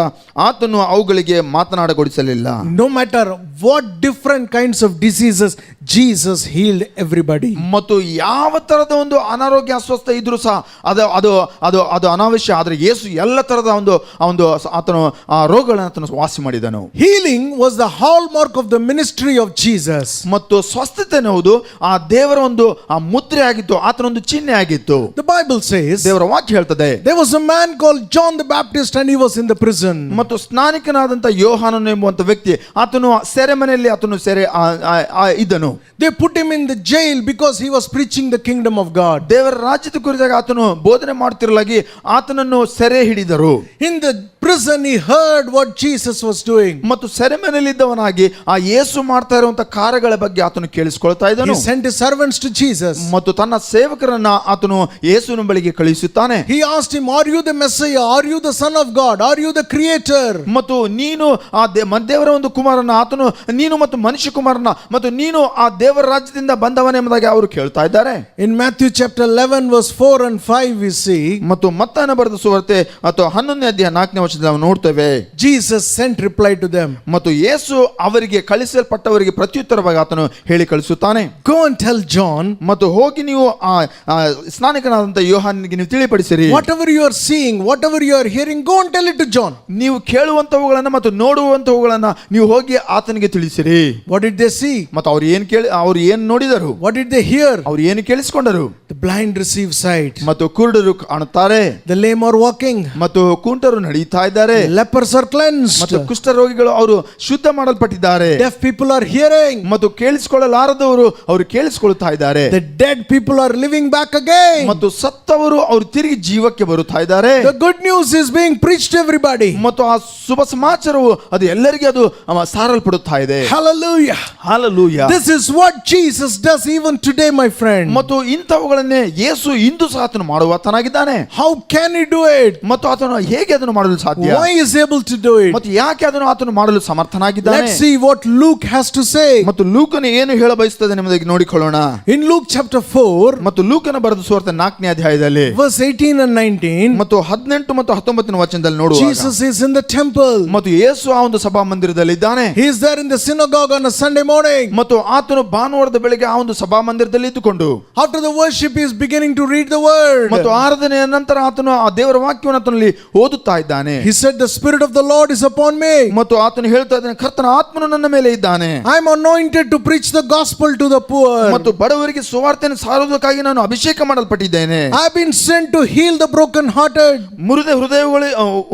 ಆತನು ಅವುಗಳಿಗೆ ಮಾತನಾಡಗೊಡಿಸಲಿಲ್ಲ. No matter what different kinds of diseases, Jesus healed everybody. ಮತ್ತು ಯಾವ ತರದ ಒಂದು ಅನಾರೋಗ್ಯ ಅಸ್ವಸ್ಥ ಇದ್ರೂ ಸಹ ಅದು ಅದು ಅದು ಅದು ಅನಾವಶ್ಯ. ಆದರೆ ಯೇಸು ಎಲ್ಲ ತರದ ಒಂದು ಆತನು ಆ ರೋಗಗಳನ್ನು ಆತನು ವಾಸಿ ಮಾಡಿದನು. Healing was the hallmark of the ministry of Jesus. ಮತ್ತು ಸ್ವಸ್ಥತೆ ಎನ್ನುವುದು ಆ ದೇವರ ಒಂದು ಆ ಮುದ್ರೆ ಆಗಿತ್ತು, ಆತನ ಒಂದು ಚಿಹ್ನೆ ಆಗಿತ್ತು. The Bible says ದೇವರ ವಾಕ್ಯ ಹೇಳ್ತದೆ, there was a man called John the Baptist and he was in the prison. ಮತ್ತು ಸ್ನಾನಿಕನಾದಂಥ ಯೋಹಾನನು ಎಂಬುವಂತ ವ್ಯಕ್ತಿ ಆತನು ಸೆರೆಮನೆಯಲ್ಲಿ ಆತನು ಇದ್ದನು. They put him in the jail because he was preaching the kingdom of God. ದೇವರ ರಾಜ್ಯದ ಕುರಿತಾಗಿ ಆತನು ಬೋಧನೆ ಮಾಡುತ್ತಿರಲಾಗಿ ಆತನನ್ನು ಸೆರೆ ಹಿಡಿದರು. In the prison he heard what Jesus was doing. ಮತ್ತು ಸೆರೆಮನೆಯಲ್ಲಿ ಇದ್ದವನಾಗಿ ಆ ಯೇಸು ಮಾಡ್ತಾ ಇರುವಂತ ಕಾರ್ಯಗಳ ಬಗ್ಗೆ ಆತನು ಕೇಳಿಸಿಕೊಳ್ತಾ ಇದ್ದನು. He sent his servants to Jesus. ಮತ್ತು ತನ್ನ ಸೇವಕರನ್ನ ಆತನು ಯೇಸುವಿನ ಬಳಿಗೆ ಕಳುಹಿಸುತ್ತಾನೆ. He asked him, are you the Messiah? Are you the Son of God? Are you the Creator? ಮತ್ತು ನೀನು ಆ ದೇವರ ಒಂದು ಕುಮಾರನ, ಆತನು ನೀನು ಮತ್ತು ಮನುಷ್ಯ ಕುಮಾರನ ಮತ್ತು ನೀನು ಆ ದೇವರ ರಾಜ್ಯದಿಂದ ಬಂದವನೆಂಬುದಾಗಿ ಅವರು ಕೇಳ್ತಾ ಇದ್ದಾರೆ. In Matthew chapter 11 verse 4 and 5 we see, ಮತ್ತು ಮತ್ತಾಯನ ಬರೆದ ಸುವಾರ್ತೆ ಅಥವಾ 11ನೇ ಅಧ್ಯಾಯ 4ನೇ ವಚನದಲ್ಲಿ ನಾವು ನೋಡ್ತೇವೆ, Jesus sent reply to them. ಮತ್ತು ಯೇಸು ಅವರಿಗೆ ಕಳಿಸಲ್ಪಟ್ಟವರಿಗೆ ಪ್ರತ್ಯುತ್ತರವಾಗಿ ಆತನು ಹೇಳಿ ಕಳಿಸುತ್ತಾನೆ, go and tell John, ಮತ್ತು ಹೋಗಿ ನೀವು ಆ ಸ್ನಾನಿಕನಾದಂಥ ಯೋಹಾನನಿಗೆ ನೀವು ತಿಳಿಪಡಿಸಿರಿ, whatever you are seeing, whatever you are hearing, go and tell it to John. ನೀವು ಕೇಳುವಂತವುಗಳನ್ನ ಮತ್ತು ನೋಡುವಂತವುಗಳನ್ನ ನೀವು ಹೋಗಿ ಆತನಿಗೆ ತಿಳಿಸಿರಿ. What did they see? ಮತ್ತು ಅವ್ರು ಏನು ನೋಡಿದರು? What did they hear? ಅವ್ರು ಏನು ಕೇಳಿಸಿಕೊಂಡರು? The blind receive sight, ಮತ್ತು ಕುರುಡರು ಕಾಣುತ್ತಾರೆ, the lame are walking, ಮತ್ತು ಕುಂಟರು ನಡೆಯುತ್ತಾ ಇದ್ದಾರೆ, the lepers are cleansed, ಮತ್ತು ಕುಷ್ಠರೋಗಿಗಳು ಅವರು ಶುದ್ಧ ಮಾಡಲ್ಪಟ್ಟಿದ್ದಾರೆ, deaf people are hearing, ಮತ್ತು ಕೇಳಿಸಿಕೊಳ್ಳಲಾರದವರು ಅವರು ಕೇಳಿಸಿಕೊಳ್ಳುತ್ತಾ ಇದ್ದಾರೆ, the dead people are living back again, ಮತ್ತು ಸತ್ತವರು ಅವರು ತಿರುಗಿ ಜೀವಕ್ಕೆ ಬರುತ್ತಾ ಇದ್ದಾರೆ. the good news is being preached to everybody. ಮತ್ತು ಆ ಶುಭ ಸಮಾಚಾರವು ಅದು ಎಲ್ಲರಿಗೂ ಅದು ಸಾರಲ್ಪಡುತ್ತಾ ಇದೆ. Hallelujah. Hallelujah. This is what Jesus does even today, my friend. ಮತ್ತು ಇಂಥವುಗಳನ್ನೇ ಯೇಸು ಇಂದು ಸಹ ಆತನು ಮಾಡುವಾತನಾಗಿದ್ದಾನೆ. How can he do it? ಮತ್ತು ಆತನು ಹೇಗೆ ಅದನ್ನು ಮಾಡಲು ಸಾಧ್ಯ? Why is he able to do it? ಮತ್ತು ಯಾಕೆ ಅದನ್ನು ಆತನು ಮಾಡಲು ಸಮರ್ಥನಾಗಿದ್ದಾನೆ? Let's see what Luke has to say. ಮತ್ತು ಲೂಕನು ಏನು ಹೇಳ ಬಯಸುತ್ತದೆ ಎಂಬುದಾಗಿ ನೋಡಿಕೊಳ್ಳೋಣ. In Luke chapter 4, ಮತ್ತು ಲೂಕನ ಬರೆದ ಸುವಾರ್ತೆ 4ನೇ ಅಧ್ಯಾಯದಲ್ಲಿ verse 18 and 19, ಮತ್ತು 18 ಮತ್ತು 19ನೇ ವಚನದಲ್ಲಿ ನೋಡುವಾಗ Jesus is in the temple. ಮತ್ತು ಯೇಸು ಆ ಒಂದು ಸಭಾ ಮಂದಿರದಲ್ಲಿ ಇದ್ದಾನೆ. He is there in the synagogue on a Sunday morning. ಮತ್ತು ಆತನು ಭಾನುವಾರದ ಬೆಳಗ್ಗೆ ಆ ಒಂದು ಸಭಾ ಮಂದಿರದಲ್ಲಿ ಇದ್ದುಕೊಂಡು After the worship he is beginning to read the word. ಮತ್ತು ಆರಾಧನೆಯ ನಂತರ ಆತನು ಆ ದೇವರ ವಾಕ್ಯವನ್ನು ಆತನಲ್ಲಿ ಓದುತ್ತಾ ಇದ್ದಾನೆ. He said, the Spirit of the Lord is upon me. ಮತ್ತು ಆತನು ಹೇಳ್ತಾ ಇದ್ದಾನೆ, ಕರ್ತನ ಆತ್ಮನು ನನ್ನ ಮೇಲೆ ಇದ್ದಾನೆ. I am anointed to preach the gospel to the poor. ಮತ್ತು ಬಡವರಿಗೆ ಸುವಾರ್ತೆಯನ್ನು ಸಾರುವುದಕ್ಕಾಗಿ ನಾನು ಅಭಿಷೇಕ ಮಾಡಲ್ಪಟ್ಟಿದ್ದೇನೆ. I have been sent to heal the broken hearted. ಮುರಿದ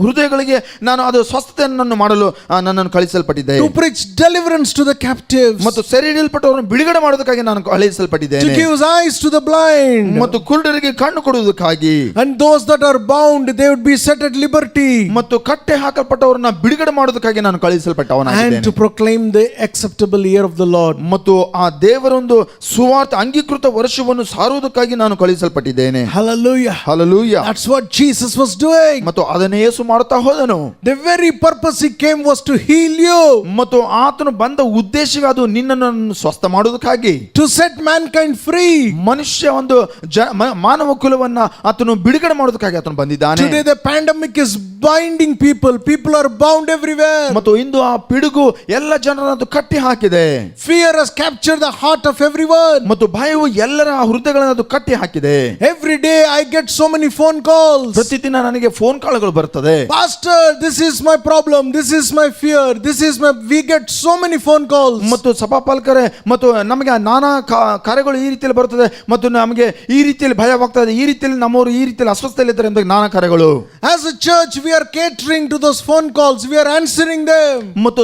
ಹೃದಯಗಳಿಗೆ ನಾನು ಅದು ಸ್ವಸ್ಥತೆಯನ್ನು ಮಾಡಲು ನನ್ನನ್ನು ಕಳಿಸಲ್ಪಟ್ಟಿದ್ದೆ. To preach deliverance to the captives. ಮತ್ತು ಸೆರೆ ಹಿಡಿಯಲ್ಪಟ್ಟವರನ್ನು ಬಿಡುಗಡೆ ಮಾಡೋದಕ್ಕಾಗಿ ನಾನು ಕಳಿಸಲ್ಪಟ್ಟಿದ್ದೇನೆ. To give eyes to the blind. ಮತ್ತು ಕುರುಡರಿಗೆ ಕಣ್ಣು ಕೊಡುವುದಕ್ಕಾಗಿ. And those that are bound they would be set at liberty. ಮತ್ತು ಕಟ್ಟೆ ಹಾಕಲ್ಪಟ್ಟವರನ್ನ ಬಿಡುಗಡೆ ಮಾಡೋದಕ್ಕಾಗಿ ನಾನು ಕಳಿಸಲ್ಪಟ್ಟವನಾಗಿದ್ದೇನೆ. And to proclaim the acceptable year of the Lord. ಮತ್ತು ಆ ದೇವರೊಂದು ಸುವಾರ್ತೆ ಅಂಗೀಕೃತ ವರ್ಷವನ್ನು ಸಾರುವುದಕ್ಕಾಗಿ ನಾನು ಕಳಿಸಲ್ಪಟ್ಟಿದ್ದೇನೆ. Hallelujah. Hallelujah. That's what Jesus was doing. ಮತ್ತು ಅದನ್ನೇ ಯೇಸು ಮಾಡುತ್ತಾ ಹೋದನು. The very purpose he came was to heal you. ಮತ್ತು ಆತನು ಬಂದ ಉದ್ದೇಶವೇ ಅದು ನಿನ್ನನ್ನು ಸ್ವಸ್ಥ ಮಾಡುವುದಕ್ಕಾಗಿ. To set mankind free. ಮನುಷ್ಯ ಒಂದು ಮಾನವ ಕುಲವನ್ನ ಆತನು ಬಿಡುಗಡೆ ಮಾಡೋದಕ್ಕಾಗಿ ಆತನು ಬಂದಿದ್ದಾನೆ. Today the pandemic is binding people. People are bound everywhere. ಮತ್ತು ಇಂದು ಆ ಪಿಡುಗು ಎಲ್ಲ ಜನರನ್ನು ಕಟ್ಟಿ ಹಾಕಿದೆ. Fear has captured the heart of everyone. ಮತ್ತು ಭಯವು ಎಲ್ಲರ ಹೃದಯಗಳನ್ನು ಅದು ಕಟ್ಟಿ ಹಾಕಿದೆ. Every day I get so many phone calls. ಪ್ರತಿದಿನ ನನಗೆ ಫೋನ್ ಕಾಲ್ಗಳು ಬರ್ತದೆ. Pastor, this is my problem. This is my fear. This is my. We get so many phone calls. ಮತ್ತು ಸಭಾಪಾಲಕರೇ ಮತ್ತು ನಮಗೆ ನಾನಾ ಕಾರ್ಯಗಳು ಈ ರೀತಿಯಲ್ಲಿ ಬರ್ತದೆ ಮತ್ತು ನಮಗೆ ಈ ರೀತಿಯಲ್ಲಿ ಭಯವಾಗ್ತದೆ, ಈ ರೀತಿಯಲ್ಲಿ ನಮ್ಮವರು ಈ ರೀತಿಯಲ್ಲಿ ಅಸ್ವಸ್ಥತೆಯಲ್ಲಿದ್ದಾರೆ ಅಂತ ನಾನಾ ಕಾರ್ಯಗಳು. As a church we are catering to those phone calls. We are answering them. ಮತ್ತು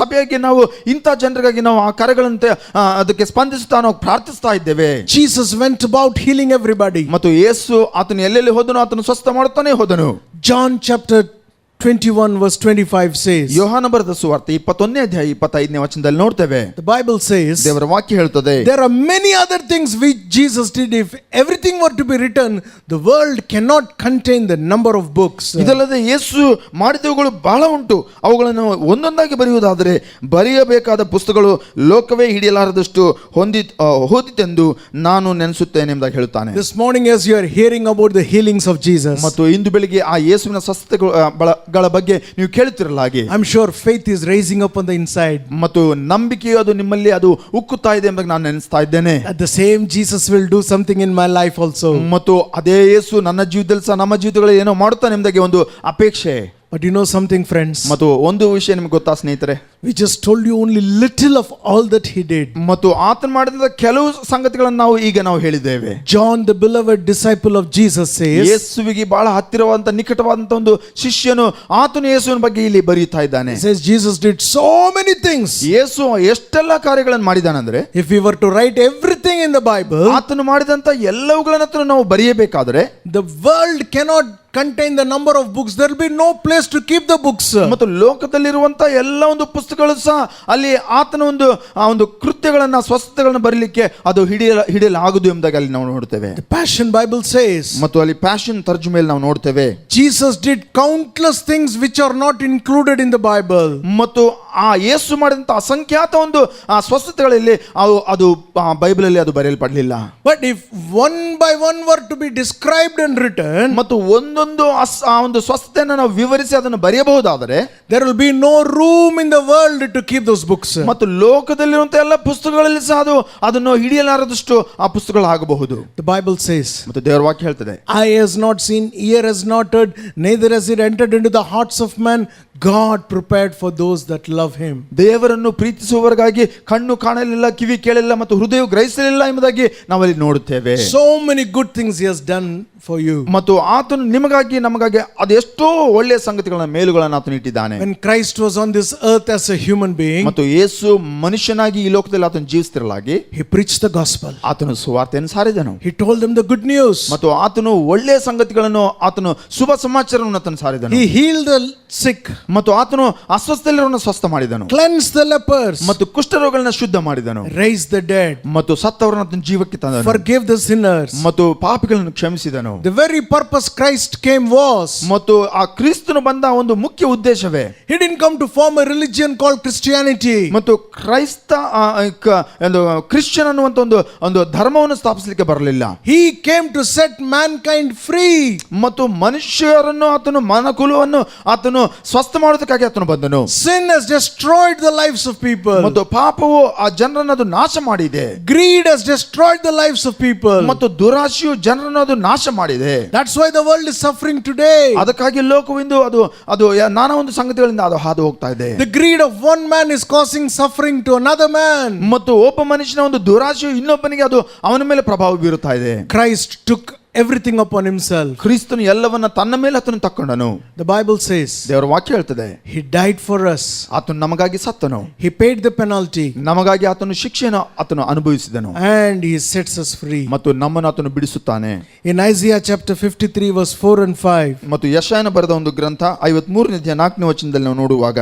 ಸಭೆಯಾಗಿ ನಾವು ಇಂಥ ಜನರಿಗಾಗಿ ನಾವು ಆ ಕಾರ್ಯಗಳಂತೆ ಅದಕ್ಕೆ ಸ್ಪಂದಿಸುತ್ತಾ ನಾವು ಪ್ರಾರ್ಥಿಸ್ತಾ ಇದ್ದೇವೆ. Jesus went about healing everybody. ಮತ್ತು ಯೇಸು ಆತನು ಎಲ್ಲೆಲ್ಲಿ ಹೋದನು ಆತನು ಸ್ವಸ್ಥ ಮಾಡುತ್ತಾನೆ ಹೋದನು. John chapter 21 verse 25 says, ಯೋಹಾನ ಬರೆದ ಸುವಾರ್ತೆ 21ನೇ ಅಧ್ಯಾಯ 25ನೇ ವಚನದಲ್ಲಿ ನೋಡ್ತೇವೆ. the Bible says, ದೇವರ ವಾಕ್ಯ ಹೇಳ್ತದೆ, there are many other things which Jesus did. If everything were to be written, the world cannot contain the number of books. ಇದಲ್ಲದೆ ಯೇಸು ಮಾಡಿದವುಗಳು ಬಹಳ ಉಂಟು, ಅವುಗಳನ್ನು ಒಂದೊಂದಾಗಿ ಬರೆಯುವುದಾದರೆ ಬರೆಯಬೇಕಾದ ಪುಸ್ತಕಗಳು ಲೋಕವೇ ಹಿಡಿಯಲಾರದಷ್ಟು ಹೋದಿತೆಂದು ನಾನು ನೆನೆಸುತ್ತೇನೆ ಎಂಬುದಾಗಿ ಹೇಳುತ್ತಾನೆ. This morning as you are hearing about the healings of Jesus, ಮತ್ತು ಇಂದು ಬೆಳಿಗ್ಗೆ ಆ ಯೇಸುವಿನ ಸ್ವಸ್ಥತೆಗಳ ಬಗ್ಗೆ ನೀವು ಕೇಳುತ್ತಿರಲ್ಲ ಹಾಗೆ, I'm sure faith is rising up on the inside. ಮತ್ತು ನಂಬಿಕೆಯು ಅದು ನಿಮ್ಮಲ್ಲಿ ಅದು ಉಕ್ಕುತ್ತಾ ಇದೆ ಎಂಬುದಾಗಿ ನಾನು ನೆನೆಸ್ತಾ ಇದ್ದೇನೆ. At the same Jesus will do something in my life also. ಮತ್ತು ಅದೇ ಯೇಸು ನನ್ನ ಜೀವಿತದಲ್ಲಿ ಸಹ ನಮ್ಮ ಜೀವಿತಗಳಲ್ಲಿ ಏನೋ ಮಾಡುತ್ತಾನೆ ಎಂಬುದಾಗಿ ಒಂದು ಅಪೇಕ್ಷೆ. But you know something, friends? ಮತ್ತು ಒಂದು ವಿಷಯ ನಿಮ್ಗೆ ಗೊತ್ತಾ ಸ್ನೇಹಿತರೆ, We just told you only little of all that he did. ಮತ್ತು ಆತನ ಮಾಡಿದ ಕೆಲವು ಸಂಗತಿಗಳನ್ನು ನಾವು ಹೇಳಿದ್ದೇವೆ. John, the beloved disciple of Jesus, says, ಯೇಸುವಿಗೆ ಬಹಳ ಹತ್ತಿರವಾದಂತ ನಿಕಟವಾದಂತ ಒಂದು ಶಿಷ್ಯನು ಆತನು ಯೇಸುವಿನ ಬಗ್ಗೆ ಇಲ್ಲಿ ಬರೆಯುತ್ತಾ ಇದ್ದಾನೆ. he says Jesus did so many things. ಯೇಸು ಎಷ್ಟೆಲ್ಲ ಕಾರ್ಯಗಳನ್ನು ಮಾಡಿದಾನಂದ್ರೆ, If we were to write everything in the Bible, ಆತನು ಮಾಡಿದಂತ ಎಲ್ಲವುಗಳನ್ನ ನಾವು ಬರೆಯಬೇಕಾದ್ರೆ the world cannot contain the number of books. There will be no place to keep the books. ಮತ್ತು ಲೋಕದಲ್ಲಿರುವಂತ ಎಲ್ಲ ಒಂದು ಪುಸ್ತಕಗಳು ಸಹ ಅಲ್ಲಿ ಆತನ ಒಂದು ಕೃತ್ಯಗಳನ್ನ ಸ್ವಸ್ಥತೆಗಳನ್ನ ಬರಲಿಕ್ಕೆ ಅದು ಹಿಡಿಯಲಾಗದು ಎಂಬುದಾಗಿ ಅಲ್ಲಿ ನಾವು ನೋಡ್ತೇವೆ. The Passion Bible says, ಮತ್ತು ಅಲ್ಲಿ ಪ್ಯಾಷನ್ ತರ್ಜುಮೆಯಲ್ಲಿ ನಾವು ನೋಡ್ತೇವೆ, Jesus did countless things which are not included in the Bible. ಮತ್ತು ಆ ಯೇಸು ಮಾಡಿದಂತ ಅಸಂಖ್ಯಾತ ಒಂದು ಸ್ವಸ್ಥತೆಗಳಲ್ಲಿ ಅದು ಬೈಬಲಲ್ಲಿ ಅದು ಬರೆಯಲ್ಪಡಲಿಲ್ಲ. But if one by one were to be described and written, ಮತ್ತು ಒಂದೊಂದು ಆ ಒಂದು ಸ್ವಸ್ಥತೆಯನ್ನು ನಾವು ವಿವರಿಸಿ ಅದನ್ನು ಬರೆಯಬಹುದಾದರೆ, there will be no room in the world to keep those books. ಮತ್ತು ಲೋಕದಲ್ಲಿರುವಂತಹ ಎಲ್ಲ ಪುಸ್ತಕಗಳಲ್ಲಿ ಸಹ ಅದನ್ನು ಹಿಡಿಯಲಾರದಷ್ಟು ಆ ಪುಸ್ತಕಗಳು ಆಗಬಹುದು. The Bible says, ಮತ್ತು ದೇವರ ವಾಕ್ಯ ಹೇಳ್ತದೆ, eye has not seen, ear has not heard, neither has it entered into the hearts of man, God prepared for those that love him. ದೇವರನ್ನು ಪ್ರೀತಿಸುವವರಿಗಾಗಿ ಕಣ್ಣು ಕಾಣಲಿಲ್ಲ, ಕಿವಿ ಕೇಳಲಿಲ್ಲ ಮತ್ತು ಹೃದಯವು ಗ್ರಹಿಸಲಿಲ್ಲ ಎಂಬುದಾಗಿ ನಾವಲ್ಲಿ ನೋಡುತ್ತೇವೆ. So many good things he has done for you. ಮತ್ತು ಆತನು ನಿಮಗಾಗಿ ನಮಗಾಗಿ ಅದೆಷ್ಟೋ ಒಳ್ಳೆಯ ಸಂಗತಿಗಳನ್ನ ಮೇಲುಗಳನ್ನು ಆತನು ಇಟ್ಟಿದ್ದಾನೆ. When Christ was on this earth as a human being, ಮತ್ತು ಯೇಸು ಮನುಷ್ಯನಾಗಿ ಈ ಲೋಕದಲ್ಲಿ ಆತನು ಜೀವಿಸುತ್ತಿರಲಾಗಿ he preached the gospel. ಆತನು ಸುವಾರ್ತೆಯನ್ನು ಸಾರಿದನು. He told them the good news. ಮತ್ತು ಆತನು ಒಳ್ಳೆಯ ಸಂಗತಿಗಳನ್ನು ಆತನು ಶುಭ ಸಮಾಚಾರವನ್ನು ಆತನು ಸಾರಿದನು. He healed the sick, ಮತ್ತು ಆತನು ಅಸ್ವಸ್ಥರಿರುವವರನ್ನು ಸ್ವಸ್ಥ ಮಾಡಿದನು. cleansed the lepers, ಮತ್ತು ಕುಷ್ಠರೋಗಗಳನ್ನ ಶುದ್ಧ ಮಾಡಿದನು. raised the dead, ಮತ್ತು ಸತ್ತವರನ್ನು ಆತನು ಜೀವಕ್ಕೆ ತಂದನು. forgave the sinners. ಮತ್ತು ಪಾಪಿಗಳನ್ನು ಕ್ಷಮಿಸಿದನು. The very purpose Christ came was, ಮತ್ತು ಆ ಕ್ರಿಸ್ತನು ಬಂದ ಒಂದು ಮುಖ್ಯ ಉದ್ದೇಶವೇ, he didn't come to form a religion called Christianity. ಮತ್ತು ಕ್ರೈಸ್ತ ಕ್ರಿಶ್ಚಿಯನ್ ಅನ್ನುವಂತ ಒಂದು ಧರ್ಮವನ್ನು ಸ್ಥಾಪಿಸಲಿಕ್ಕೆ ಬರಲಿಲ್ಲ. He came to set mankind free. ಮತ್ತು ಮನುಷ್ಯರನ್ನು ಆತನು ಮನಕುಲವನ್ನು ಆತನು ಸ್ವಸ್ಥ ಮಾಡೋದಕ್ಕಾಗಿ ಆತನು ಬಂದನು. Sin has destroyed the lives of people. ಮತ್ತು ಪಾಪವು ಆ ಜನರನ್ನು ಅದು ನಾಶ ಮಾಡಿದೆ. Greed has destroyed the lives of people. ಮತ್ತು ದುರಾಶೆಯು ಜನರನ್ನು ಅದು ನಾಶ ಮಾಡಿದೆ. That's why the world is suffering today. ಅದಕ್ಕಾಗಿ ಲೋಕವಿಂದು ಅದು ನಾನಾ ಒಂದು ಸಂಗತಿಗಳಿಂದ ಅದು ಹಾದು ಹೋಗ್ತಾ ಇದೆ. The greed of one man is causing suffering to another man. ಮತ್ತು ಒಬ್ಬ ಮನುಷ್ಯನ ಒಂದು ದುರಾಶೆಯು ಇನ್ನೊಬ್ಬನಿಗೆ ಅದು ಅವನ ಮೇಲೆ ಪ್ರಭಾವ ಬೀರುತ್ತಾ ಇದೆ. Christ took everything upon himself. ಕ್ರಿಸ್ತನು ಎಲ್ಲವನ್ನ ತನ್ನ ಮೇಲೆ ಆತನು ತಕ್ಕೊಂಡನು. The Bible says, ದೇವರ ವಾಕ್ಯ ಹೇಳ್ತದೆ, he died for us. ಆತನು ನಮಗಾಗಿ ಸತ್ತನು. He paid the penalty. ನಮಗಾಗಿ ಆತನು ಶಿಕ್ಷೆಯನ್ನು ಆತನು ಅನುಭವಿಸಿದನು. And he sets us free. ಮತ್ತು ನಮ್ಮನ್ನು ಆತನು ಬಿಡಿಸುತ್ತಾನೆ. In Isaiah chapter 53 verse 4 and 5, ಮತ್ತು ಯೆಶಾಯನ ಬರೆದ ಒಂದು ಗ್ರಂಥ 53ನೇ ಅಧ್ಯಾಯ 4ನೇ ವಚನದಲ್ಲಿ ನಾವು ನೋಡುವಾಗ,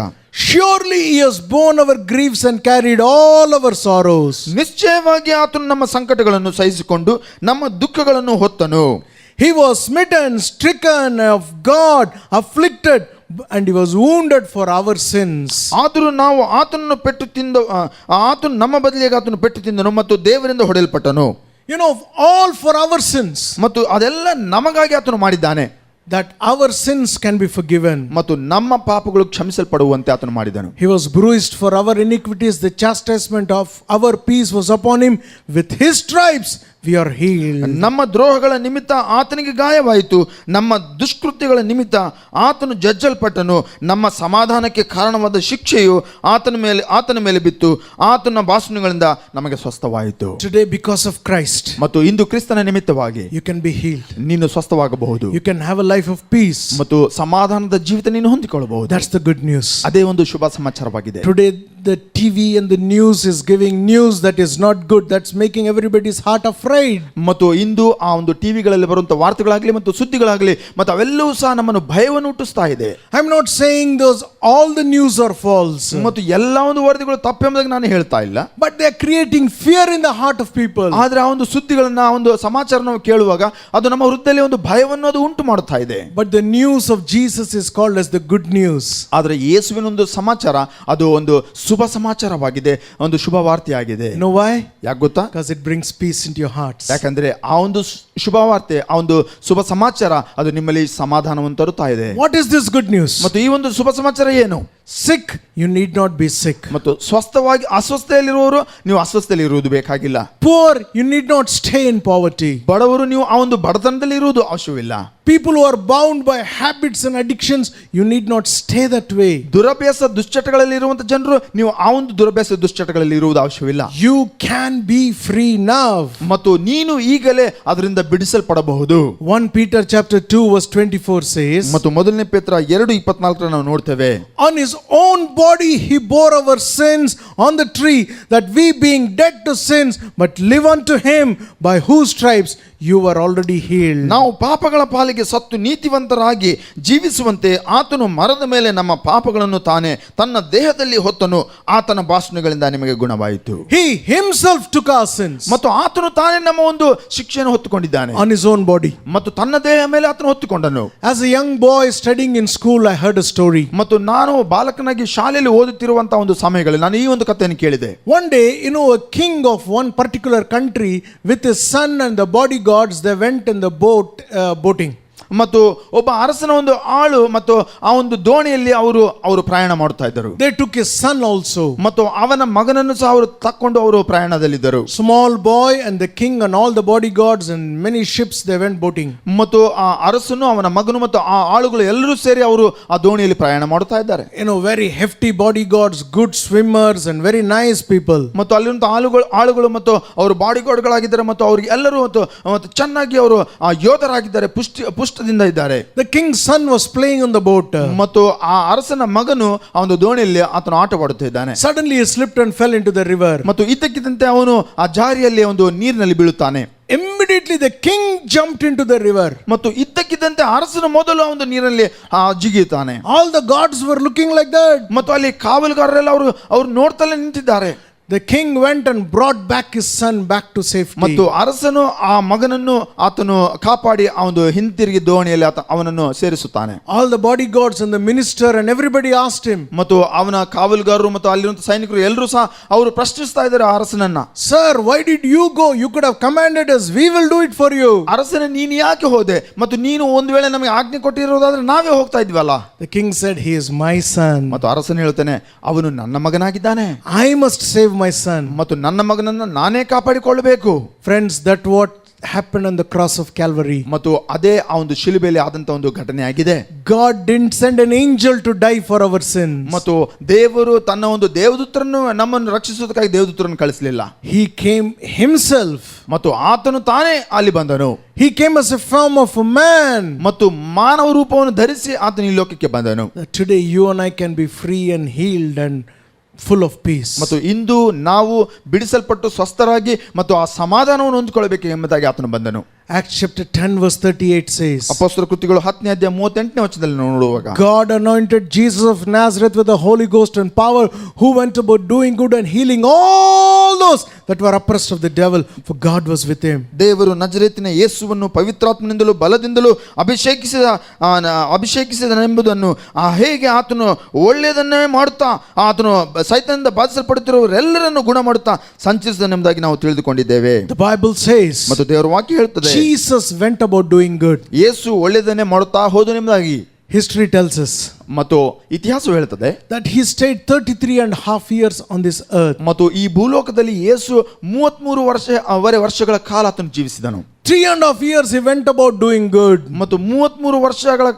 surely he has borne our griefs and carried all our sorrows. ನಿಶ್ಚಯವಾಗಿ ಆತನು ನಮ್ಮ ಸಂಕಟಗಳನ್ನು ಸಹಿಸಿಕೊಂಡು ನಮ್ಮ ದುಃಖಗಳನ್ನು ಹೊತ್ತನು. He was smitten, stricken of God, afflicted, and he was wounded for our sins. ಆದರೂ ನಾವು ಆತನನ್ನು ಆತನು ನಮ್ಮ ಬದಲಿಗೆ ಆತನು ಪೆಟ್ಟು ತಿಂದನು ಮತ್ತು ದೇವರಿಂದ ಹೊಡೆಯಲ್ಪಟ್ಟನು. You know, all for our sins. ಮತ್ತು ಅದೆಲ್ಲ ನಮಗಾಗಿ ಆತನು ಮಾಡಿದ್ದಾನೆ. That our sins can be forgiven. ಮತ್ತು ನಮ್ಮ ಪಾಪಗಳು ಕ್ಷಮಿಸಲ್ಪಡುವಂತೆ ಆತನು ಮಾಡಿದನು. He was bruised for our iniquities, the chastisement of our peace was upon him, with his stripes we are healed. ನಮ್ಮ ದ್ರೋಹಗಳ ನಿಮಿತ್ತ ಆತನಿಗೆ ಗಾಯವಾಯಿತು, ನಮ್ಮ ದುಷ್ಕೃತ್ಯಗಳ ನಿಮಿತ್ತ ಆತನು ಜಜ್ಜಲ್ಪಟ್ಟನು. ನಮ್ಮ ಸಮಾಧಾನಕ್ಕೆ ಕಾರಣವಾದ ಶಿಕ್ಷೆಯು ಆತನ ಮೇಲೆ ಬಿತ್ತು, ಆತನ ಭಾಷಣಗಳಿಂದ ನಮಗೆ ಸ್ವಸ್ಥವಾಯಿತು. Today because of Christ, ಮತ್ತು ಇಂದು ಕ್ರಿಸ್ತನ ನಿಮಿತ್ತವಾಗಿ you can be healed. ನೀನು ಸ್ವಸ್ಥವಾಗಬಹುದು. You can have a life of peace. ಮತ್ತು ಸಮಾಧಾನದ ಜೀವಿತ ನೀನು ಹೊಂದಿಕೊಳ್ಳಬಹುದು. That's the good news. ಅದೇ ಒಂದು ಶುಭ ಸಮಾಚಾರವಾಗಿದೆ. Today the TV and the news is giving news that is not good, that's making everybody's heart afraid. afraid. ಮತ್ತು ಇಂದು ಆ ಒಂದು ಟಿವಿಗಳಲ್ಲಿ ಬರುವಂತ ವಾರ್ತೆಗಳಾಗಲಿ ಮತ್ತು ಸುದ್ದಿಗಳಾಗಲಿ ಮತ್ತು ಅವೆಲ್ಲವೂ ಸಹ ನಮ್ಮನ್ನು ಭಯವನ್ನು ಹುಟ್ಟಿಸ್ತಾ ಇದೆ. I'm not saying those all the news are false, ಮತ್ತು ಎಲ್ಲ ಒಂದು ವರದಿಗಳು ತಪ್ಪೆಂಬುದಾಗಿ ನಾನು ಹೇಳ್ತಾ ಇಲ್ಲ, but they are creating fear in the heart of people. ಆದ್ರೆ ಆ ಒಂದು ಸುದ್ದಿಗಳನ್ನ ಆ ಒಂದು ಸಮಾಚಾರ ನಾವು ಕೇಳುವಾಗ ಅದು ನಮ್ಮ ಹೃದಯದಲ್ಲಿ ಒಂದು ಭಯವನ್ನು ಅದು ಉಂಟು ಮಾಡುತ್ತಾ ಇದೆ. But the news of Jesus is called as the good news. ಆದ್ರೆ ಯೇಸುವಿನ ಒಂದು ಸಮಾಚಾರ ಅದು ಒಂದು ಶುಭ ಸಮಾಚಾರವಾಗಿದೆ, ಒಂದು ಶುಭ ವಾರ್ತೆ ಆಗಿದೆ. You know why? ಯಾಕೆ ಗೊತ್ತಾ? Because it brings peace into your hearts. ಯಾಕಂದ್ರೆ ಆ ಒಂದು ಶುಭ ವಾರ್ತೆ, ಆ ಒಂದು ಶುಭ ಸಮಾಚಾರ ಅದು ನಿಮ್ಮಲ್ಲಿ ಸಮಾಧಾನವನ್ನು ತರುತ್ತಾ ಇದೆ. What is this good news? ಮತ್ತು ಈ ಒಂದು ಶುಭ ಸಮಾಚಾರ ಏನು? Sick, you need not be sick. ಮತ್ತು ಸ್ವಸ್ಥವಾಗಿ ಅಸ್ವಸ್ಥತೆಯಲ್ಲಿರುವವರು ನೀವು ಅಸ್ವಸ್ಥತೆಯಲ್ಲಿ ಇರುವುದು ಬೇಕಾಗಿಲ್ಲ. Poor, you need not stay in poverty. ಬಡವರು ನೀವು ಆ ಒಂದು ಬಡತನದಲ್ಲಿ ಇರುವುದು ಅವಶ್ಯವಿಲ್ಲ. People who are bound by habits and addictions, you need not stay that way. ದುರಭ್ಯಾಸ ದುಶ್ಚಟಗಳಲ್ಲಿ ಇರುವಂತ ಜನರು ನೀವು ಆ ಒಂದು ದುರಭ್ಯಾಸ ದುಶ್ಚಟಗಳಲ್ಲಿ ಇರುವುದು ಅವಶ್ಯವಿಲ್ಲ. You can be free now. ಮತ್ತು ನೀನು ಈಗಲೇ ಅದರಿಂದ ಬಿಡಿಸಲ್ಪಡಬಹುದು. 1 Peter chapter 2 verse 24 says, ಮತ್ತು ಮೊದಲನೇ ಪೇತ್ರ 2:24 ನಾವು ನೋಡ್ತೇವೆ. On his own body he bore our sins on the tree, that we being dead to sins but live unto him, by whose stripes you were already healed. ನಾವು ಪಾಪಗಳ ಪಾಲಿಗೆ ಸತ್ತು ನೀತಿವಂತರಾಗಿ ಜೀವಿಸುವಂತೆ ಆತನು ಮರದ ಮೇಲೆ ನಮ್ಮ ಪಾಪಗಳನ್ನು ತಾನೇ ತನ್ನ ದೇಹದಲ್ಲಿ ಹೊತ್ತನು, ಆತನ ಭಾಷಣಗಳಿಂದ ನಿಮಗೆ ಗುಣವಾಯಿತು. He himself took our sins ಮತ್ತು ಆತನು ತಾನೇ ನಮ್ಮ ಒಂದು ಶಿಕ್ಷೆಯನ್ನು ಹೊತ್ತುಕೊಂಡಿದ್ದಾನೆ on his own body. ಮತ್ತು ತನ್ನ ದೇಹ ಮೇಲೆ ಆತನು ಹೊತ್ತುಕೊಂಡನು. As a young boy studying in school, I heard a story. ಮತ್ತು ನಾನು ಬಾಲಕನಾಗಿ ಶಾಲೆಯಲ್ಲಿ ಓದುತ್ತಿರುವಂತಹ ಒಂದು ಸಮಯಗಳಲ್ಲಿ ನಾನು ಈ ಒಂದು ಕಥೆಯನ್ನು ಕೇಳಿದೆ. One day, a king of one particular country with his son and the bodyguards, they went in the boating. ಮತ್ತು ಒಬ್ಬ ಅರಸನ ಒಂದು ಆಳು ಮತ್ತು ಆ ಒಂದು ದೋಣಿಯಲ್ಲಿ ಅವರು ಪ್ರಯಾಣ ಮಾಡ್ತಾ ಇದ್ದರು. They took his son also. ಮತ್ತು ಅವನ ಮಗನನ್ನು ಸಹ ಅವರು ತಕ್ಕೊಂಡು ಅವರು ಪ್ರಯಾಣದಲ್ಲಿದ್ದರು. Small boy and the king and all the bodyguards and many ships, they went boating. ಮತ್ತು ಆ ಅರಸನು ಅವನ ಮಗನು ಮತ್ತು ಆ ಆಳುಗಳು ಎಲ್ಲರೂ ಸೇರಿ ಅವರು ಆ ದೋಣಿಯಲ್ಲಿ ಪ್ರಯಾಣ ಮಾಡ್ತಾ ಇದ್ದಾರೆ. Very hefty bodyguards, good swimmers and very nice people. ಮತ್ತು ಅಲ್ಲಿರುವಂತ ಆಳುಗಳು ಮತ್ತು ಅವರು ಬಾಡಿಗಾರ್ಡ್ಗಳಾಗಿದ್ದಾರೆ ಮತ್ತು ಅವ್ರಿಗೆ ಎಲ್ಲರೂ ಮತ್ತು ಚೆನ್ನಾಗಿ ಅವರು ಯೋಧರಾಗಿದ್ದಾರೆ, ಪುಷ್ಟದಿಂದ ಇದ್ದಾರೆ. The king's son was playing on the boat. ಮತ್ತು ಆ ಅರಸನ ಮಗನು ಆ ಒಂದು ದೋಣಿಯಲ್ಲಿ ಆತನು ಆಟವಾಡುತ್ತಾ ಇದ್ದಾನೆ. Suddenly he slipped and fell into the river. ಮತ್ತು ಇದ್ದಕ್ಕಿದ್ದಂತೆ ಅವನು ಆ ಜಾರಿಯಲ್ಲಿ ಒಂದು ನೀರಿನಲ್ಲಿ ಬೀಳುತ್ತಾನೆ. Immediately the king jumped into the river. ಮತ್ತು ಇದ್ದಕ್ಕಿದ್ದಂತೆ ಅರಸನು ಮೊದಲು ಒಂದು ನೀರಲ್ಲಿ ಜಿಗಿಯುತ್ತಾನೆ. All the guards were looking like that. ಮತ್ತು ಅಲ್ಲಿ ಕಾವಲುಗಾರರೆಲ್ಲ ಅವರು ನೋಡ್ತಲೇ ನಿಂತಿದ್ದಾರೆ. The king went and brought back his son back to safety. ಮತ್ತು ಅರಸನು ಆ ಮಗನನ್ನು ಆತನು ಕಾಪಾಡಿ ಆ ಒಂದು ಹಿಂತಿರುಗಿ ದೋಣಿಯಲ್ಲಿ ಅವನನ್ನು ಸೇರಿಸುತ್ತಾನೆ. All the bodyguards and the minister and everybody asked him. ಮತ್ತು ಅವನ ಕಾವಲುಗಾರರು ಮತ್ತು ಅಲ್ಲಿರುವಂತ ಸೈನಿಕರು ಎಲ್ಲರೂ ಸಹ ಅವರು ಪ್ರಶ್ನಿಸ್ತಾ ಇದ್ದಾರೆ ಅರಸನನ್ನ. Sir, why did you go? You could have commanded us. We will do it for you. ಅರಸನ ನೀನು ಯಾಕೆ ಹೋದೆ? ಮತ್ತು ನೀನು ಒಂದು ವೇಳೆ ನಮಗೆ ಆಜ್ಞೆ ಕೊಟ್ಟಿರೋದಾದ್ರೆ ನಾವೇ ಹೋಗ್ತಾ ಇದ್ವಲ್ಲ. The king said, he is my son. ಮತ್ತು ಅರಸನು ಹೇಳ್ತಾನೆ, ಅವನು ನನ್ನ ಮಗನಾಗಿದ್ದಾನೆ. I must save my son. ಮತ್ತು ನನ್ನ ಮಗನನ್ನು ನಾನೇ ಕಾಪಾಡಿಕೊಳ್ಳಬೇಕು. Friends, that what happened on the cross of Calvary. ಮತ್ತು ಅದೇ ಆ ಒಂದು ಶಿಲುಬೆಯಲ್ಲಿ ಆದಂತ ಒಂದು ಘಟನೆ ಆಗಿದೆ. God didn't send an angel to die for our sins. ಮತ್ತು ದೇವರು ತನ್ನ ಒಂದು ದೇವದೂತರನ್ನು ನಮ್ಮನ್ನು ರಕ್ಷಿಸುವುದಕ್ಕಾಗಿ ದೇವದೂತರನ್ನು ಕಳಿಸಲಿಲ್ಲ. He came himself. ಮತ್ತು ಆತನು ತಾನೇ ಅಲ್ಲಿ ಬಂದನು. He came as a form of a man. ಮತ್ತು ಮಾನವ ರೂಪವನ್ನು ಧರಿಸಿ ಆತನು ಈ ಲೋಕಕ್ಕೆ ಬಂದನು. Today you and I can be free and healed and full of peace. ಮತ್ತು ಇಂದು ನಾವು ಬಿಡಿಸಲ್ಪಟ್ಟು ಸ್ವಸ್ಥರಾಗಿ ಮತ್ತು ಆ ಸಮಾಧಾನವನ್ನು ಹೊಂದಿಕೊಳ್ಳಬೇಕು ಎಂಬುದಾಗಿ ಆತನು ಬಂದನು. Acts chapter 10 verse 38 says, ಅಪೊಸ್ತಲರ ಕೃತ್ಯಗಳು 10ನೇ ಅಧ್ಯಾಯ 38ನೇ ವಚನದಲ್ಲಿ ನೋಡುವಾಗ, God anointed Jesus of Nazareth with the Holy Ghost and power, who went about doing good and healing all those that were oppressed of the devil, for God was with him. ದೇವರು ನಜರೇತಿನ ಯೇಸುವನ್ನು ಪವಿತ್ರಾತ್ಮನಿಂದಲೂ ಬಲದಿಂದಲೂ ಅಭಿಷೇಕಿಸಿದನೆಂಬುದನ್ನು ಹೇಗೆ ಆತನು ಒಳ್ಳೆಯದನ್ನೇ ಮಾಡುತ್ತಾ ಆತನು ಸೈತಾನದಿಂದ ಬಾಧಿಸಲ್ಪಡುತ್ತಿರುವವರೆಲ್ಲರನ್ನು ಗುಣ ಮಾಡುತ್ತಾ ಸಂಚರಿಸಿದನೆಂಬುದಾಗಿ ನಾವು ತಿಳಿದುಕೊಂಡಿದ್ದೇವೆ. The Bible says, ಮತ್ತು ದೇವರ ವಾಕ್ಯ ಹೇಳುತ್ತದೆ, Jesus went about doing good. ಯೇಸು ಒಳ್ಳೆಯದನ್ನೇ ಮಾಡುತ್ತಾ ಹೋದನೆಂಬುದಾಗಿ History tells us ಮತ್ತು ಇತಿಹಾಸವು ಹೇಳುತ್ತದೆ that he stayed 33 and half years on this earth. ಮತ್ತು ಈ ಭೂಲೋಕದಲ್ಲಿ ಯೇಸು 33 ವರ್ಷಗಳ ಕಾಲ ಆತನು ಜೀವಿಸಿದನು. 3.5 years he went about doing good. ಮತ್ತು 33 ವರ್ಷಗಳ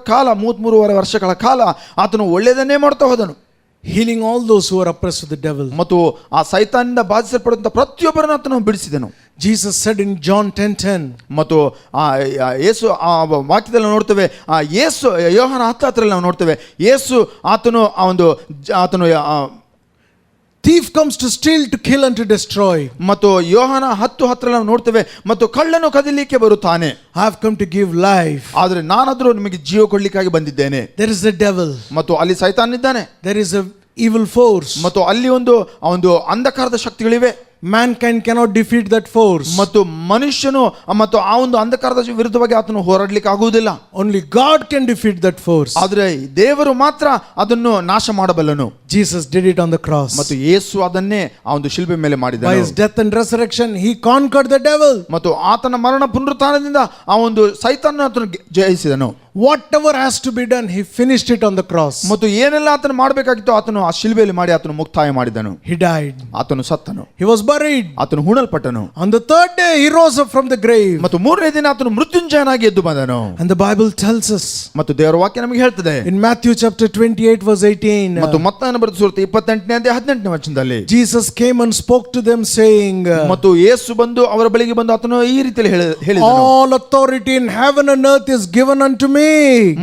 ಕಾಲ ಆತನು ಒಳ್ಳೆಯದನ್ನೇ ಮಾಡ್ತಾ ಹೋದನು, healing all those who are oppressed with the devil. ಮತ್ತು ಆ ಸೈತಾನದಿಂದ ಬಾಧಿಸಲ್ಪಡುವಂತ ಪ್ರತಿಯೊಬ್ಬರನ್ನು ಆತನು ಬಿಡಿಸಿದನು. Jesus said in John 10:10, ಮತ್ತು ಯೇಸು ಆ ವಾಕ್ಯದಲ್ಲಿ ನೋಡ್ತೇವೆ, ಯೇಸು ಯೋಹಾನ 10:10 ನಾವು ನೋಡ್ತೇವೆ, ಯೇಸು ಆತನು thief comes to steal, to kill and to destroy. ಮತ್ತು ಯೋಹಾನ 10:10 ನಾವು ನೋಡ್ತೇವೆ, ಮತ್ತು ಕಳ್ಳನು ಕದಿಲಿಕ್ಕೆ ಬರುತ್ತಾನೆ, I have come to give life. ಆದರೆ ನಾನಾದರೂ ನಿಮಗೆ ಜೀವ ಕೊಡ್ಲಿಕ್ಕಾಗಿ ಬಂದಿದ್ದೇನೆ. There is the devil. ಮತ್ತು ಅಲ್ಲಿ ಸೈತಾನ್ ಇದ್ದಾನೆ, There is a evil force. ಮತ್ತು ಅಲ್ಲಿ ಒಂದು ಅಂಧಕಾರದ ಶಕ್ತಿಗಳಿವೆ. Mankind cannot defeat that force. ಮತ್ತು ಮನುಷ್ಯನು ಮತ್ತು ಆ ಒಂದು ಅಂಧಕಾರದ ವಿರುದ್ಧವಾಗಿ ಆತನು ಹೋರಾಡ್ಲಿಕ್ಕೆ ಆಗುವುದಿಲ್ಲ. Only God can defeat that force. ಆದರೆ ದೇವರು ಮಾತ್ರ ಅದನ್ನು ನಾಶ ಮಾಡಬಲ್ಲನು. Jesus did it on the cross. ಮತ್ತು ಯೇಸು ಅದನ್ನೇ ಆ ಒಂದು ಶಿಲ್ಬೆ ಮೇಲೆ By ಮಾಡಿದನು. his death and resurrection, he conquered the devil. ಮತ್ತು ಆತನ ಮರಣ ಪುನರುತ್ಥಾನದಿಂದ ಆ ಒಂದು ಸೈತಾನನ ಆತನು ಜಯಿಸಿದನು. Whatever has to be done, he finished it on the cross. ಮತ್ತು ಏನೆಲ್ಲ ಆತನು ಮಾಡಬೇಕಾಗಿತ್ತು ಆತನು ಆ ಶಿಲ್ಬೆಯಲ್ಲಿ ಮಾಡಿ ಆತನು ಮುಕ್ತಾಯ ಮಾಡಿದನು. He died. ಆತನು ಸತ್ತನು, He was buried. ಆತನು ಹೂಣಲ್ಪಟ್ಟನು. On the third day, he rose up from the grave. ಮತ್ತು ಮೂರನೇ ದಿನ ಆತನು ಮೃತ್ಯುಂಜಯನಾಗಿ ಎದ್ದು ಬಂದನು. And the Bible tells us ಮತ್ತು ದೇವರ ವಾಕ್ಯ ನಮಗೆ ಹೇಳ್ತದೆ, in Matthew chapter 28 verse 18, ಮತ್ತು ಮತ್ತಾಯನ ಬರೆದ ಸುವಾರ್ತೆ 28ನೇ ಅಧ್ಯಾಯ 18ನೇ ವಚನದಲ್ಲಿ Jesus came and spoke to them saying, ಮತ್ತು ಯೇಸು ಬಂದು ಅವರ ಬಳಿಗೆ ಬಂದು ಆತನು ಈ ರೀತಿಯಲ್ಲಿ ಹೇಳಿದನು, all authority in heaven and earth is given unto me.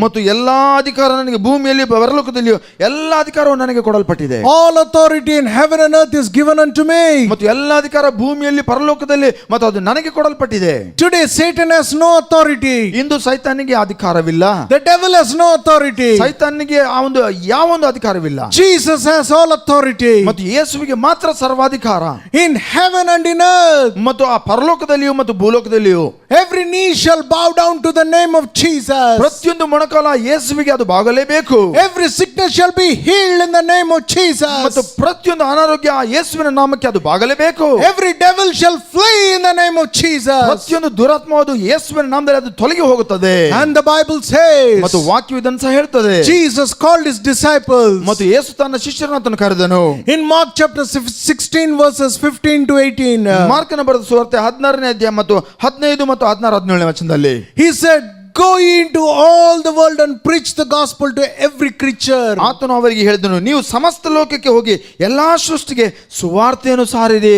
ಮತ್ತು ಎಲ್ಲಾ ಅಧಿಕಾರ ನನಗೆ ಭೂಮಿಯಲ್ಲಿ ಪರಲೋಕದಲ್ಲಿಯೂ ಎಲ್ಲಾ ಅಧಿಕಾರವು ನನಗೆ ಕೊಡಲ್ಪಟ್ಟಿದೆ. All authority in heaven and earth is given unto me. ಮತ್ತು ಎಲ್ಲಾ ಅಧಿಕಾರ ಭೂಮಿಯಲ್ಲಿ ಪರಲೋಕದಲ್ಲಿ ಮತ್ತು ಅದು ನನಗೆ ಕೊಡಲ್ಪಟ್ಟಿದೆ. Today Satan has no authority. Into ಸೈತಾನಿಗೆ ಅಧಿಕಾರವಿಲ್ಲ. The devil has no authority. ಸೈತಾನಿಗೆ ಆ ಒಂದು ಯಾವ ಒಂದು ಅಧಿಕಾರವಿಲ್ಲ. Jesus has all authority. ಮತ್ತು ಯೇಸುವಿಗೆ ಮಾತ್ರ ಸರ್ವಾಧಿಕಾರ. In heaven and in earth. ಮತ್ತು ಆ ಪರಲೋಕದಲ್ಲಿಯೂ ಮತ್ತು ಭೂಲೋಕದಲ್ಲಿಯೂ Every knee shall bow down to the name of Jesus. ಪ್ರತಿಯೊಂದು ಮೊಣಕಾಲ ಯೇಸುವಿಗೆ ಅದು ಬಾಗಲೇಬೇಕು. Every sickness shall be healed in the name of Jesus. ಮತ್ತು ಪ್ರತಿಯೊಂದು ಅನಾರೋಗ್ಯ ಯೇಸುವಿನ ನಾಮಕ್ಕೆ ಅದು ಬಾಗಲೇಬೇಕು. Every devil shall flee in the name of Jesus. ಪ್ರತಿಯೊಂದು ದುರಾತ್ಮವಾದ ಯೇಸುವಿನ ನಾಮದಲ್ಲಿ ಅದು ತೊಲಗಿ ಹೋಗುತ್ತದೆ. And the Bible says, ಮತ್ತು ವಾಕ್ಯವು ಇದನ್ನು ಸಹ ಹೇಳ್ತದೆ, Jesus called his disciples. ಮತ್ತು ಯೇಸು ತನ್ನ ಶಿಷ್ಯರನ್ನು ಆತನು ಕರೆದನು. In Mark chapter 16 verses 15 to 18, ಮಾರ್ಕನ ಬರೆದ ಸುವಾರ್ತೆ 16ನೇ ಅಧ್ಯಾಯ ಮತ್ತು 15 ಮತ್ತು 16 17ನೇ ವಚನದಲ್ಲಿ he said, go ye into all the world and preach the gospel to every creature. ಆತನು ಅವರಿಗೆ ಹೇಳಿದನು, ನೀವು ಸಮಸ್ತ ಲೋಕಕ್ಕೆ ಹೋಗಿ ಎಲ್ಲಾ ಸೃಷ್ಟಿಗೆ ಸುವಾರ್ತೆಯನ್ನು ಸಾರಿರಿ.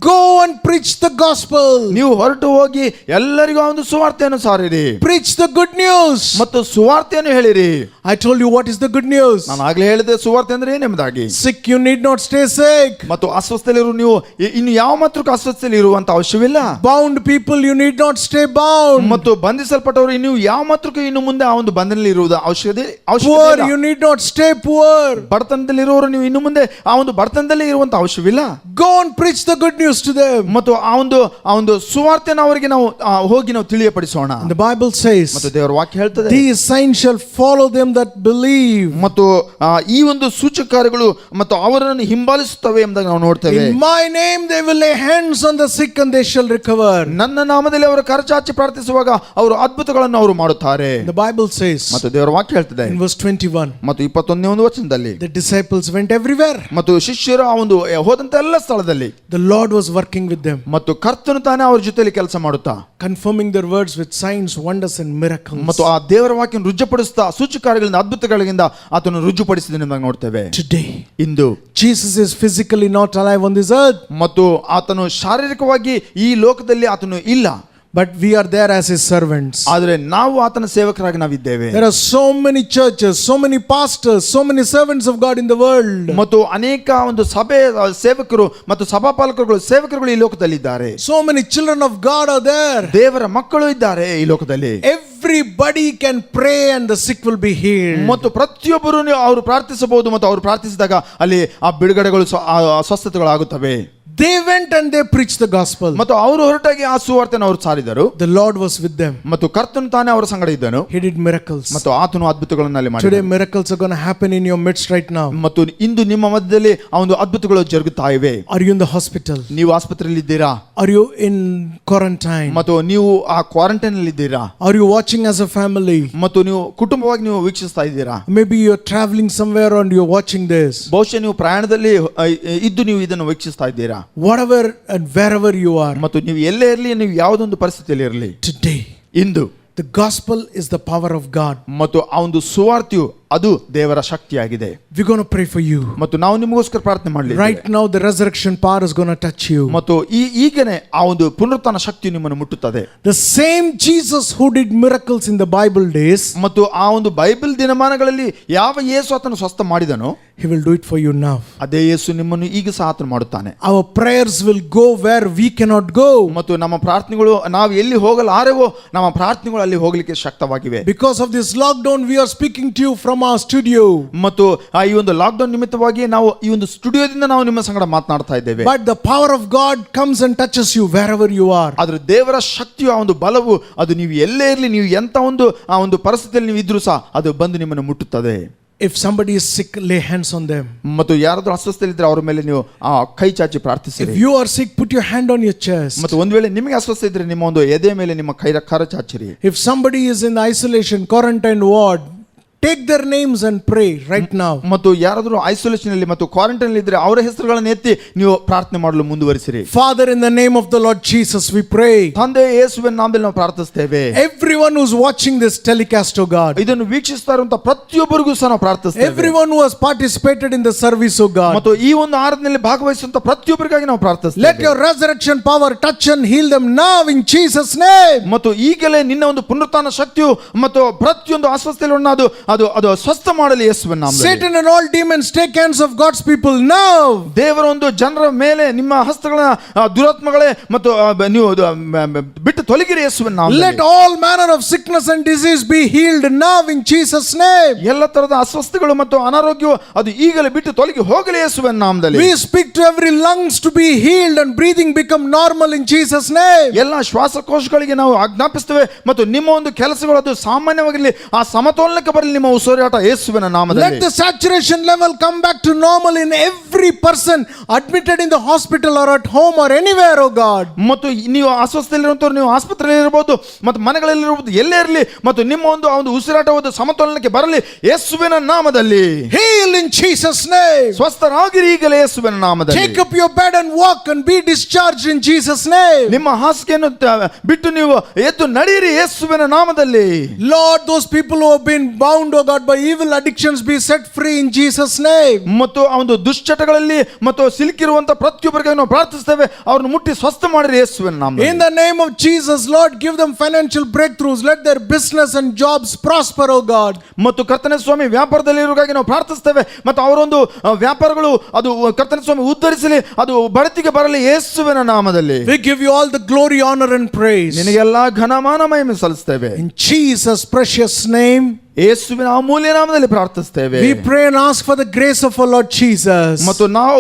Go and preach the gospel. ನೀವು ಹೊರಟು ಹೋಗಿ ಎಲ್ಲರಿಗೂ ಒಂದು ಸುವಾರ್ತೆಯನ್ನು ಸಾರಿರಿ. Preach the good news. ಮತ್ತು ಸುವಾರ್ತೆಯನ್ನು ಹೇಳಿರಿ. I told you what is the good news. ನಾನು ಆಗ್ಲೇ ಹೇಳಿದೆ ಸುವಾರ್ತೆ ಅಂದ್ರೆ ಏನೆಂಬುದಾಗಿ. Sick, you need not stay sick. ಮತ್ತು ಅಸ್ವಸ್ಥಲಿರು ನೀವು ಇನ್ನು ಯಾವ ಮಾತ್ರಕ್ಕೂ ಅಸ್ವಸ್ಥಲಿ ಇರುವಂತ ಅವಶ್ಯವಿಲ್ಲ. Bound people, you need not stay bound. ಮತ್ತು ಬಂಧಿಸಲ್ಪಟ್ಟವರು ನೀವು ಯಾವ ಮಾತ್ರಕ್ಕೂ ಇನ್ನು ಮುಂದೆ ಆ ಒಂದು ಬಂಧನದಲ್ಲಿ ಇರುವುದು Poor, you need not stay poor. ಬಡತನದಲ್ಲಿರುವವರು ನೀವು ಇನ್ನು ಮುಂದೆ ಆ ಒಂದು ಬಡತನದಲ್ಲಿ ಇರುವಂತ ಅವಶ್ಯವಿಲ್ಲ. Go and preach the good news to them. ಮತ್ತು ಆ ಒಂದು ಸುವಾರ್ತೆಯನ್ನು ಅವರಿಗೆ ನಾವು ಹೋಗಿ ನಾವು ತಿಳಿಯಪಡಿಸೋಣ. The Bible says, ಮತ್ತು ದೇವರ ವಾಕ್ಯ ಹೇಳ್ತದೆ, these signs shall follow them that believe. ಮತ್ತು ಈ ಒಂದು ಸೂಚಕಗಳು ಮತ್ತು ಅವರನ್ನು ಹಿಂಬಾಲಿಸುತ್ತವೆ ಎಂಬುದಾಗಿ ನಾವು ನೋಡ್ತೇವೆ. In my name they will lay hands on the sick and they shall recover. ನನ್ನ ನಾಮದಲ್ಲಿ ಅವರು ಕರಚಾಚಿ ಪ್ರಾರ್ಥಿಸುವಾಗ ಅವರು ಅದ್ಭುತಗಳನ್ನು ಅವರು ಮಾಡುತ್ತಾರೆ. The Bible says, ಮತ್ತು ದೇವರ ವಾಕ್ಯ ಹೇಳ್ತದೆ in verse 21, ಮತ್ತು 21ನೇ ಒಂದು ವಚನದಲ್ಲಿ, the disciples went everywhere. ಮತ್ತು ಶಿಷ್ಯರು ಆ ಒಂದು ಹೋದಂತ ಎಲ್ಲ ಸ್ಥಳದಲ್ಲಿ The Lord was working with them, ಮತ್ತು ಕರ್ತನು ತಾನೇ ಅವ್ರ ಜೊತೆಯಲ್ಲಿ ಕೆಲಸ ಮಾಡುತ್ತಾ, confirming their words with signs, wonders and miracles. ಮತ್ತು ಆ ದೇವರ ವಾಕ್ಯ ರುಜುಪಡಿಸ್ತಾ ಸೂಚಕಗಳಿಂದ ಅದ್ಭುತಗಳಿಂದ ಆತನು ರುಜುಪಡಿಸಿದ ಎಂಬುದಾಗಿ ನೋಡ್ತೇವೆ. Today, into Jesus is physically not alive on this earth, ಮತ್ತು ಆತನು ಶಾರೀರಿಕವಾಗಿ ಈ ಲೋಕದಲ್ಲಿ ಆತನು ಇಲ್ಲ, but we are there as his servants. ಆದರೆ ನಾವು ಆತನ ಸೇವಕರಾಗಿ ನಾವಿದ್ದೇವೆ. There are so many churches, so many pastors, so many servants of God in the world. ಮತ್ತು ಅನೇಕ ಒಂದು ಸಭೆ ಸೇವಕರು ಮತ್ತು ಸಭಾಪಾಲಕರುಗಳು ಸೇವಕರುಗಳು ಈ ಲೋಕದಲ್ಲಿ ಇದ್ದಾರೆ. So many children of God are there. ದೇವರ ಮಕ್ಕಳು ಇದ್ದಾರೆ ಈ ಲೋಕದಲ್ಲಿ. Everybody can pray and the sick will be healed. ಮತ್ತು ಪ್ರತಿಯೊಬ್ಬರು ಅವರು ಪ್ರಾರ್ಥಿಸಬಹುದು ಮತ್ತು ಅವರು ಪ್ರಾರ್ಥಿಸಿದಾಗ ಅಲ್ಲಿ ಆ ಬಿಡುಗಡೆಗಳು ಸ್ವಸ್ಥತೆಗಳು ಆಗುತ್ತವೆ. They went and they preached the gospel. ಮತ್ತು ಅವರು ಹೊರಟಾಗಿ ಆ ಸುವಾರ್ತೆಯನ್ನು ಅವರು ಸಾರಿದರು. The Lord was with them. ಮತ್ತು ಕರ್ತನು ತಾನೇ ಅವರ ಸಂಗಡ ಇದ್ದನು. He did miracles. ಮತ್ತು ಆತನು ಅದ್ಭುತಗಳನ್ನು ಅಲ್ಲಿ ಮಾಡಿದನು. Today miracles are going to happen in your midst right now. ಮತ್ತು ಇಂದು ನಿಮ್ಮ ಮಧ್ಯದಲ್ಲಿ ಆ ಒಂದು ಅದ್ಭುತಗಳು ಜರುಗುತ್ತಾ ಇವೆ. Are you in the hospital? ನೀವು ಆಸ್ಪತ್ರೆಯಲ್ಲಿ ಇದ್ದೀರಾ? Are you in quarantine? ಮತ್ತು ನೀವು ಆ ಕ್ವಾರಂಟೈನ್ ಅಲ್ಲಿ ಇದ್ದೀರಾ? Are you watching as a family? ಮತ್ತು ನೀವು ಕುಟುಂಬವಾಗಿ ನೀವು ವೀಕ್ಷಿಸ್ತಾ ಇದ್ದೀರಾ? Maybe you are traveling somewhere and you are watching this. ಬಹುಶಃ ನೀವು ಪ್ರಯಾಣದಲ್ಲಿ ಇದ್ದು ನೀವು ಇದನ್ನು ವೀಕ್ಷಿಸ್ತಾ ಇದ್ದೀರಾ? Whatever and wherever you are. ಮತ್ತು ನೀವು ಎಲ್ಲೇ ಇರಲಿ, ನೀವು ಯಾವುದೊಂದು ಪರಿಸ್ಥಿತಿಯಲ್ಲಿ ಇರಲಿ, Today, into the gospel is the power of God. ಮತ್ತು ಆ ಒಂದು ಸುವಾರ್ತೆಯು ಅದು ದೇವರ ಶಕ್ತಿಯಾಗಿದೆ. We're going to pray for you. ಮತ್ತು ನಾವು ನಿಮಗೋಸ್ಕರ ಪ್ರಾರ್ಥನೆ ಮಾಡಲಿ. Right now the resurrection power is going to touch you. ಮತ್ತು ಈಗನೇ ಆ ಒಂದು ಪುನರುತ್ಥಾನ ಶಕ್ತಿ ನಿಮ್ಮನ್ನು ಮುಟ್ಟುತ್ತದೆ. The same Jesus who did miracles in the Bible days, ಮತ್ತು ಆ ಒಂದು ಬೈಬಲ್ ದಿನಮಾನಗಳಲ್ಲಿ ಯಾವ ಯೇಸು ಆತನು ಸ್ವಸ್ಥ ಮಾಡಿದನೋ he will do it for you now. ಅದೇ ಯೇಸು ನಿಮ್ಮನ್ನು ಈಗ ಸಹ ಆತನು ಮಾಡುತ್ತಾನೆ. Our prayers will go where we cannot go. ಮತ್ತು ನಮ್ಮ ಪ್ರಾರ್ಥನೆಗಳು ನಾವು ಎಲ್ಲಿ ಹೋಗಲಾರೆವೋ ನಮ್ಮ ಪ್ರಾರ್ಥನೆಗಳು ಅಲ್ಲಿ ಹೋಗಲಿಕ್ಕೆ ಶಕ್ತವಾಗಿವೆ. Because of this lockdown we are speaking to you from our studio. ಮತ್ತು ಈ ಒಂದು ಲಾಕ್ಡೌನ್ ನಿಮಿತ್ತವಾಗಿ ನಾವು ಈ ಒಂದು ಸ್ಟುಡಿಯೋದಿಂದ ನಾವು ನಿಮ್ಮ ಸಂಗಡ ಮಾತನಾಡ್ತಾ ಇದ್ದೇವೆ. But the power of God comes and touches you wherever you are. ಆದ್ರೆ ದೇವರ ಶಕ್ತಿಯು ಆ ಒಂದು ಬಲವು ಅದು ನೀವು ಎಲ್ಲೇ ಇರಲಿ, ನೀವು ಎಂತ ಒಂದು ಆ ಒಂದು ಪರಿಸ್ಥಿತಿಯಲ್ಲಿ ನೀವು ಇದ್ರೂ ಸಹ ಅದು ಬಂದು ನಿಮ್ಮನ್ನು ಮುಟ್ಟುತ್ತದೆ. If somebody is sick, lay hands on them. ಮತ್ತು ಯಾರಾದರೂ ಅಸ್ವಸ್ಥರಿದ್ದರೆ ಅವರ ಮೇಲೆ ನೀವು ಕೈ ಚಾಚಿ ಪ್ರಾರ್ಥಿಸಿರಿ. If you are sick, put your hand on your chest. ಮತ್ತು ಒಂದು ವೇಳೆ ನಿಮಗೆ ಅಸ್ವಸ್ಥ ಇದ್ರೆ ನಿಮ್ಮ ಒಂದು ಎದೆ ಮೇಲೆ ನಿಮ್ಮ ಕರ ಚಾಚಿರಿ. If somebody is in isolation, quarantine ward, take their names and pray right now. ಮತ್ತು ಯಾರಾದರೂ ಐಸೋಲೇಷನ್ ಅಲ್ಲಿ ಮತ್ತು ಕ್ವಾರಂಟೈನ್ ಅಲ್ಲಿ ಇದ್ರೆ ಅವರ ಹೆಸರುಗಳನ್ನು ಎತ್ತಿ ನೀವು ಪ್ರಾರ್ಥನೆ ಮಾಡಲು ಮುಂದುವರಿಸಿರಿ. Father, in the name of the Lord Jesus, we pray. ತಂದೆ ಯೇಸುವಿನ ನಾಮದಲ್ಲಿ ನಾವು ಪ್ರಾರ್ಥಿಸುತ್ತೇವೆ. Everyone who's watching this telecast, oh God, ಇದನ್ನು ವೀಕ್ಷಿಸ್ತಾ ಇರುವಂತ ಪ್ರತಿಯೊಬ್ಬರಿಗೂ ಸಹ ನಾವು ಪ್ರಾರ್ಥಿಸುತ್ತೇವೆ. everyone who has participated in the service, oh God, ಮತ್ತು ಈ ಒಂದು ಆರಾಧನೆಯಲ್ಲಿ ಭಾಗವಹಿಸುವಂತ ಪ್ರತಿಯೊಬ್ಬರಿಗಾಗಿ ನಾವು ಪ್ರಾರ್ಥಿಸುತ್ತೇವೆ. let your resurrection power touch and heal them now in Jesus' name. ಮತ್ತು ಈಗಲೇ ನಿನ್ನ ಒಂದು ಪುನರುತ್ಥಾನ ಶಕ್ತಿಯು ಮತ್ತು ಪ್ರತಿಯೊಂದು ಅಸ್ವಸ್ಥತೆಯನ್ನು ಅದು ಸ್ವಸ್ಥ ಮಾಡಲಿ ಯೇಸುವಿನ ನಾಮದಲ್ಲಿ. Satan and all demons, take hands of God's people now. ದೇವರ ಒಂದು ಜನರ ಮೇಲೆ ನಿಮ್ಮ ಹಸ್ತಗಳನ್ನ ದುರಾತ್ಮಗಳೇ ಮತ್ತು ನೀವು ಬಿಟ್ಟು ತೊಲಗಿರಿ ಯೇಸುವಿನ ನಾಮದಲ್ಲಿ. Let all manner of sickness and disease be healed now in Jesus' name. ಎಲ್ಲ ತರದ ಅಸ್ವಸ್ಥಗಳು ಮತ್ತು ಅನಾರೋಗ್ಯವು ಅದು ಈಗಲೇ ಬಿಟ್ಟು ತೊಲಗಿ ಹೋಗಲಿ ಯೇಸುವಿನ ನಾಮದಲ್ಲಿ. We speak to every lungs to be healed and breathing become normal in Jesus' name. ಎಲ್ಲ ಶ್ವಾಸಕೋಶಗಳಿಗೆ ನಾವು ಆಜ್ಞಾಪಿಸುತ್ತೇವೆ ಮತ್ತು ನಿಮ್ಮ ಒಂದು ಕೆಲಸಗಳು ಅದು ಸಾಮಾನ್ಯವಾಗಿರಲಿ, ಆ ಸಮತೋಲನಕ್ಕೆ ಬರಲಿ ನಿಮ್ಮ ಉಸಿರಾಟ ಯೇಸುವಿನ ನಾಮದಲ್ಲಿ. Let the saturation level come back to normal in every person admitted in the hospital or at home or anywhere, oh God. ಮತ್ತು ನೀವು ಅಸ್ವಸ್ಥದಲ್ಲಿರುವಂತವ್ರು ನೀವು ಆಸ್ಪತ್ರೆಯಲ್ಲಿ ಇರಬಹುದು ಮತ್ತು ಮನೆಗಳಲ್ಲಿ ಇರಬಹುದು, ಎಲ್ಲೇ ಇರಲಿ ಮತ್ತು ನಿಮ್ಮ ಒಂದು ಉಸಿರಾಟವಾದ ಸಮತೋಲನಕ್ಕೆ ಬರಲಿ ಯೇಸುವಿನ ನಾಮದಲ್ಲಿ. Heal in Jesus' name. ಸ್ವಸ್ಥರಾಗಿರಿ ಈಗಲೇ ಯೇಸುವಿನ ನಾಮದಲ್ಲಿ. Take up your bed and walk and be discharged in Jesus' name. ನಿಮ್ಮ ಹಾಸಿಗೆಯನ್ನು ಬಿಟ್ಟು ನೀವು ಎದ್ದು ನಡೆಯಿರಿ ಯೇಸುವಿನ ನಾಮದಲ್ಲಿ. Lord, those people who have been bound, oh God, by evil addictions be set free in Jesus' name. ಮತ್ತು ಆ ಒಂದು ದುಶ್ಚಟಗಳಲ್ಲಿ ಮತ್ತು ಸಿಲುಕಿರುವಂತ ಪ್ರತಿಯೊಬ್ಬರಿಗೆ ನಾವು ಪ್ರಾರ್ಥಿಸುತ್ತೇವೆ, ಅವರನ್ನು ಮುಟ್ಟಿ ಸ್ವಸ್ಥ ಮಾಡಿರಿ ಯೇಸುವಿನ ನಾಮದಲ್ಲಿ. In the name of Jesus, Lord, give them financial breakthroughs. Let their business and jobs prosper, oh God. ಮತ್ತು ಕರ್ತನ ಸ್ವಾಮಿ ವ್ಯಾಪಾರದಲ್ಲಿ ಇರುವಾಗೆ ನಾವು ಪ್ರಾರ್ಥಿಸುತ್ತೇವೆ ಮತ್ತು ಅವರೊಂದು ವ್ಯಾಪಾರಗಳು ಅದು ಕರ್ತನ ಸ್ವಾಮಿ ಉದ್ಧರಿಸಲಿ, ಅದು ಬಡತಿಗೆ ಬರಲಿ ಯೇಸುವಿನ ನಾಮದಲ್ಲಿ. We give you all the glory, honor and praise. ನಿನಗೆಲ್ಲಾ ಘನಮಾನ ಮಹಿಮೆ ಸಲ್ಲಿಸುತ್ತೇವೆ. In Jesus' precious name, ಯೇಸುವಿನ ಅಮೂಲ್ಯ ನಾಮದಲ್ಲಿ ಪ್ರಾರ್ಥಿಸುತ್ತೇವೆ. we pray and ask for the grace of our Lord Jesus. ಮತ್ತು ನಾವು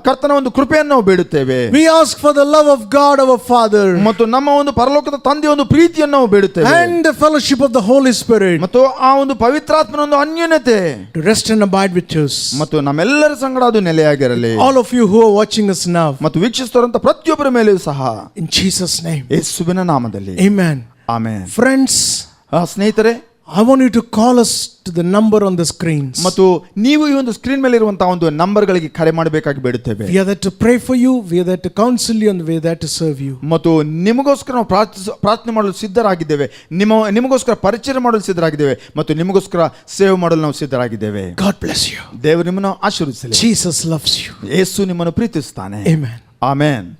ಕರ್ತನ ಒಂದು ಕೃಪೆಯನ್ನು ನಾವು ಬೇಡುತ್ತೇವೆ. We ask for the love of God our Father ಮತ್ತು ನಮ್ಮ ಒಂದು ಪರಲೋಕದ ತಂದೆಯ ಒಂದು ಪ್ರೀತಿಯನ್ನು ನಾವು ಬೇಡುತ್ತೇವೆ and the fellowship of the Holy Spirit ಮತ್ತು ಆ ಒಂದು ಪವಿತ್ರಾತ್ಮನ ಒಂದು ಅನ್ಯೋನ್ಯತೆ to rest and abide with us. ಮತ್ತು ನಮ್ಮೆಲ್ಲರ ಸಂಗಡ ಅದು ನೆಲೆಯಾಗಿರಲಿ. All of you who are watching us now, ಮತ್ತು ವೀಕ್ಷಿಸುತ್ತಿರುವಂತ ಪ್ರತಿಯೊಬ್ಬರ ಮೇಲೆಯೂ ಸಹ in Jesus' name, ಯೇಸುವಿನ ನಾಮದಲ್ಲಿ. amen. ಆಮೆನ್. Friends, ಸ್ನೇಹಿತರೆ, I want you to call us to the number on the screens. ಮತ್ತು ನೀವು ಈ ಒಂದು ಸ್ಕ್ರೀನ್ ಮೇಲೆ ಇರುವಂತಹ ಒಂದು ನಂಬರ್ಗಳಿಗೆ ಕರೆ ಮಾಡಬೇಕಾಗಿ ಬೇಡುತ್ತೇವೆ. We are there to pray for you, we are there to counsel you, and we are there to serve you. ಮತ್ತು ನಿಮಗೋಸ್ಕರ ನಾವು ಪ್ರಾರ್ಥನೆ ಮಾಡಲು ಸಿದ್ಧರಾಗಿದ್ದೇವೆ, ನಿಮಗೋಸ್ಕರ ಪರಿಚಯ ಮಾಡಲು ಸಿದ್ಧರಾಗಿದ್ದೇವೆ ಮತ್ತು ನಿಮಗೋಸ್ಕರ ಸೇವೆ ಮಾಡಲು ನಾವು ಸಿದ್ಧರಾಗಿದ್ದೇವೆ. God bless you. ದೇವರು ನಿಮ್ಮನ್ನು ಆಶೀರ್ವದಿಸಲಿ. Jesus loves you. ಯೇಸು ನಿಮ್ಮನ್ನು ಪ್ರೀತಿಸುತ್ತಾನೆ. Amen. ಆಮೆನ್.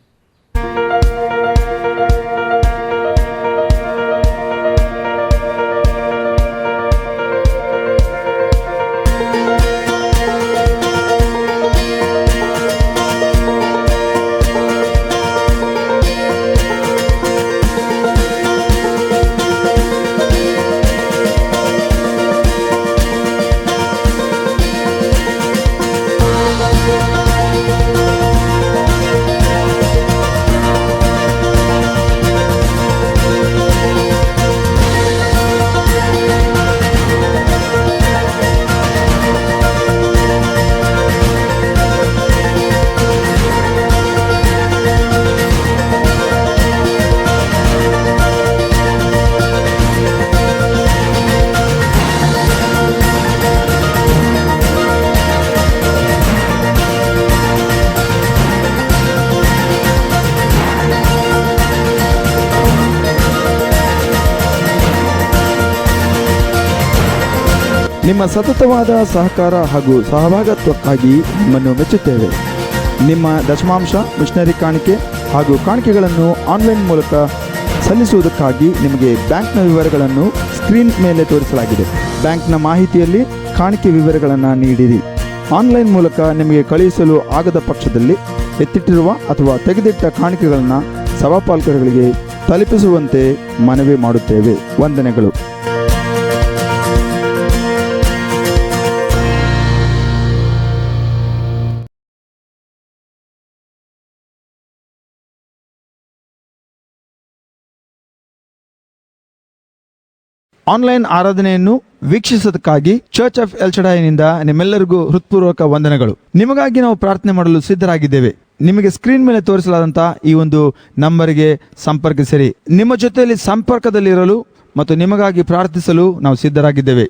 ನಿಮ್ಮ ಸತತವಾದ ಸಹಕಾರ ಹಾಗೂ ಸಹಭಾಗಿತ್ವಕ್ಕಾಗಿ ನಿಮ್ಮನ್ನು ಮೆಚ್ಚುತ್ತೇವೆ. ನಿಮ್ಮ ದಶಮಾಂಶ, ಮಿಷನರಿ ಕಾಣಿಕೆ ಹಾಗೂ ಕಾಣಿಕೆಗಳನ್ನು ಆನ್ಲೈನ್ ಮೂಲಕ ಸಲ್ಲಿಸುವುದಕ್ಕಾಗಿ ನಿಮಗೆ ಬ್ಯಾಂಕ್ನ ವಿವರಗಳನ್ನು ಸ್ಕ್ರೀನ್ ಮೇಲೆ ತೋರಿಸಲಾಗಿದೆ. ಬ್ಯಾಂಕ್ನ ಮಾಹಿತಿಯಲ್ಲಿ ಕಾಣಿಕೆ ವಿವರಗಳನ್ನು ನೀಡಿರಿ. ಆನ್ಲೈನ್ ಮೂಲಕ ನಿಮಗೆ ಕಳುಹಿಸಲು ಆಗದ ಪಕ್ಷದಲ್ಲಿ ಎತ್ತಿಟ್ಟಿರುವ ಅಥವಾ ತೆಗೆದಿಟ್ಟ ಕಾಣಿಕೆಗಳನ್ನು ಸಭಾಪಾಲಕರುಗಳಿಗೆ ತಲುಪಿಸುವಂತೆ ಮನವಿ ಮಾಡುತ್ತೇವೆ. ವಂದನೆಗಳು. ಆನ್ಲೈನ್ ಆರಾಧನೆಯನ್ನು ವೀಕ್ಷಿಸೋದಕ್ಕಾಗಿ ಚರ್ಚ್ ಆಫ್ ಎಲ್ ಶಡಾಯ್ನಿಂದ ನಿಮ್ಮೆಲ್ಲರಿಗೂ ಹೃತ್ಪೂರ್ವಕ ವಂದನೆಗಳು. ನಿಮಗಾಗಿ ನಾವು ಪ್ರಾರ್ಥನೆ ಮಾಡಲು ಸಿದ್ಧರಾಗಿದ್ದೇವೆ. ನಿಮಗೆ ಸ್ಕ್ರೀನ್ ಮೇಲೆ ತೋರಿಸಲಾದಂತಹ ಈ ಒಂದು ನಂಬರ್ಗೆ ಸಂಪರ್ಕಿಸಿರಿ. ನಿಮ್ಮ ಜೊತೆಯಲ್ಲಿ ಸಂಪರ್ಕದಲ್ಲಿರಲು ಮತ್ತು ನಿಮಗಾಗಿ ಪ್ರಾರ್ಥಿಸಲು ನಾವು ಸಿದ್ಧರಾಗಿದ್ದೇವೆ.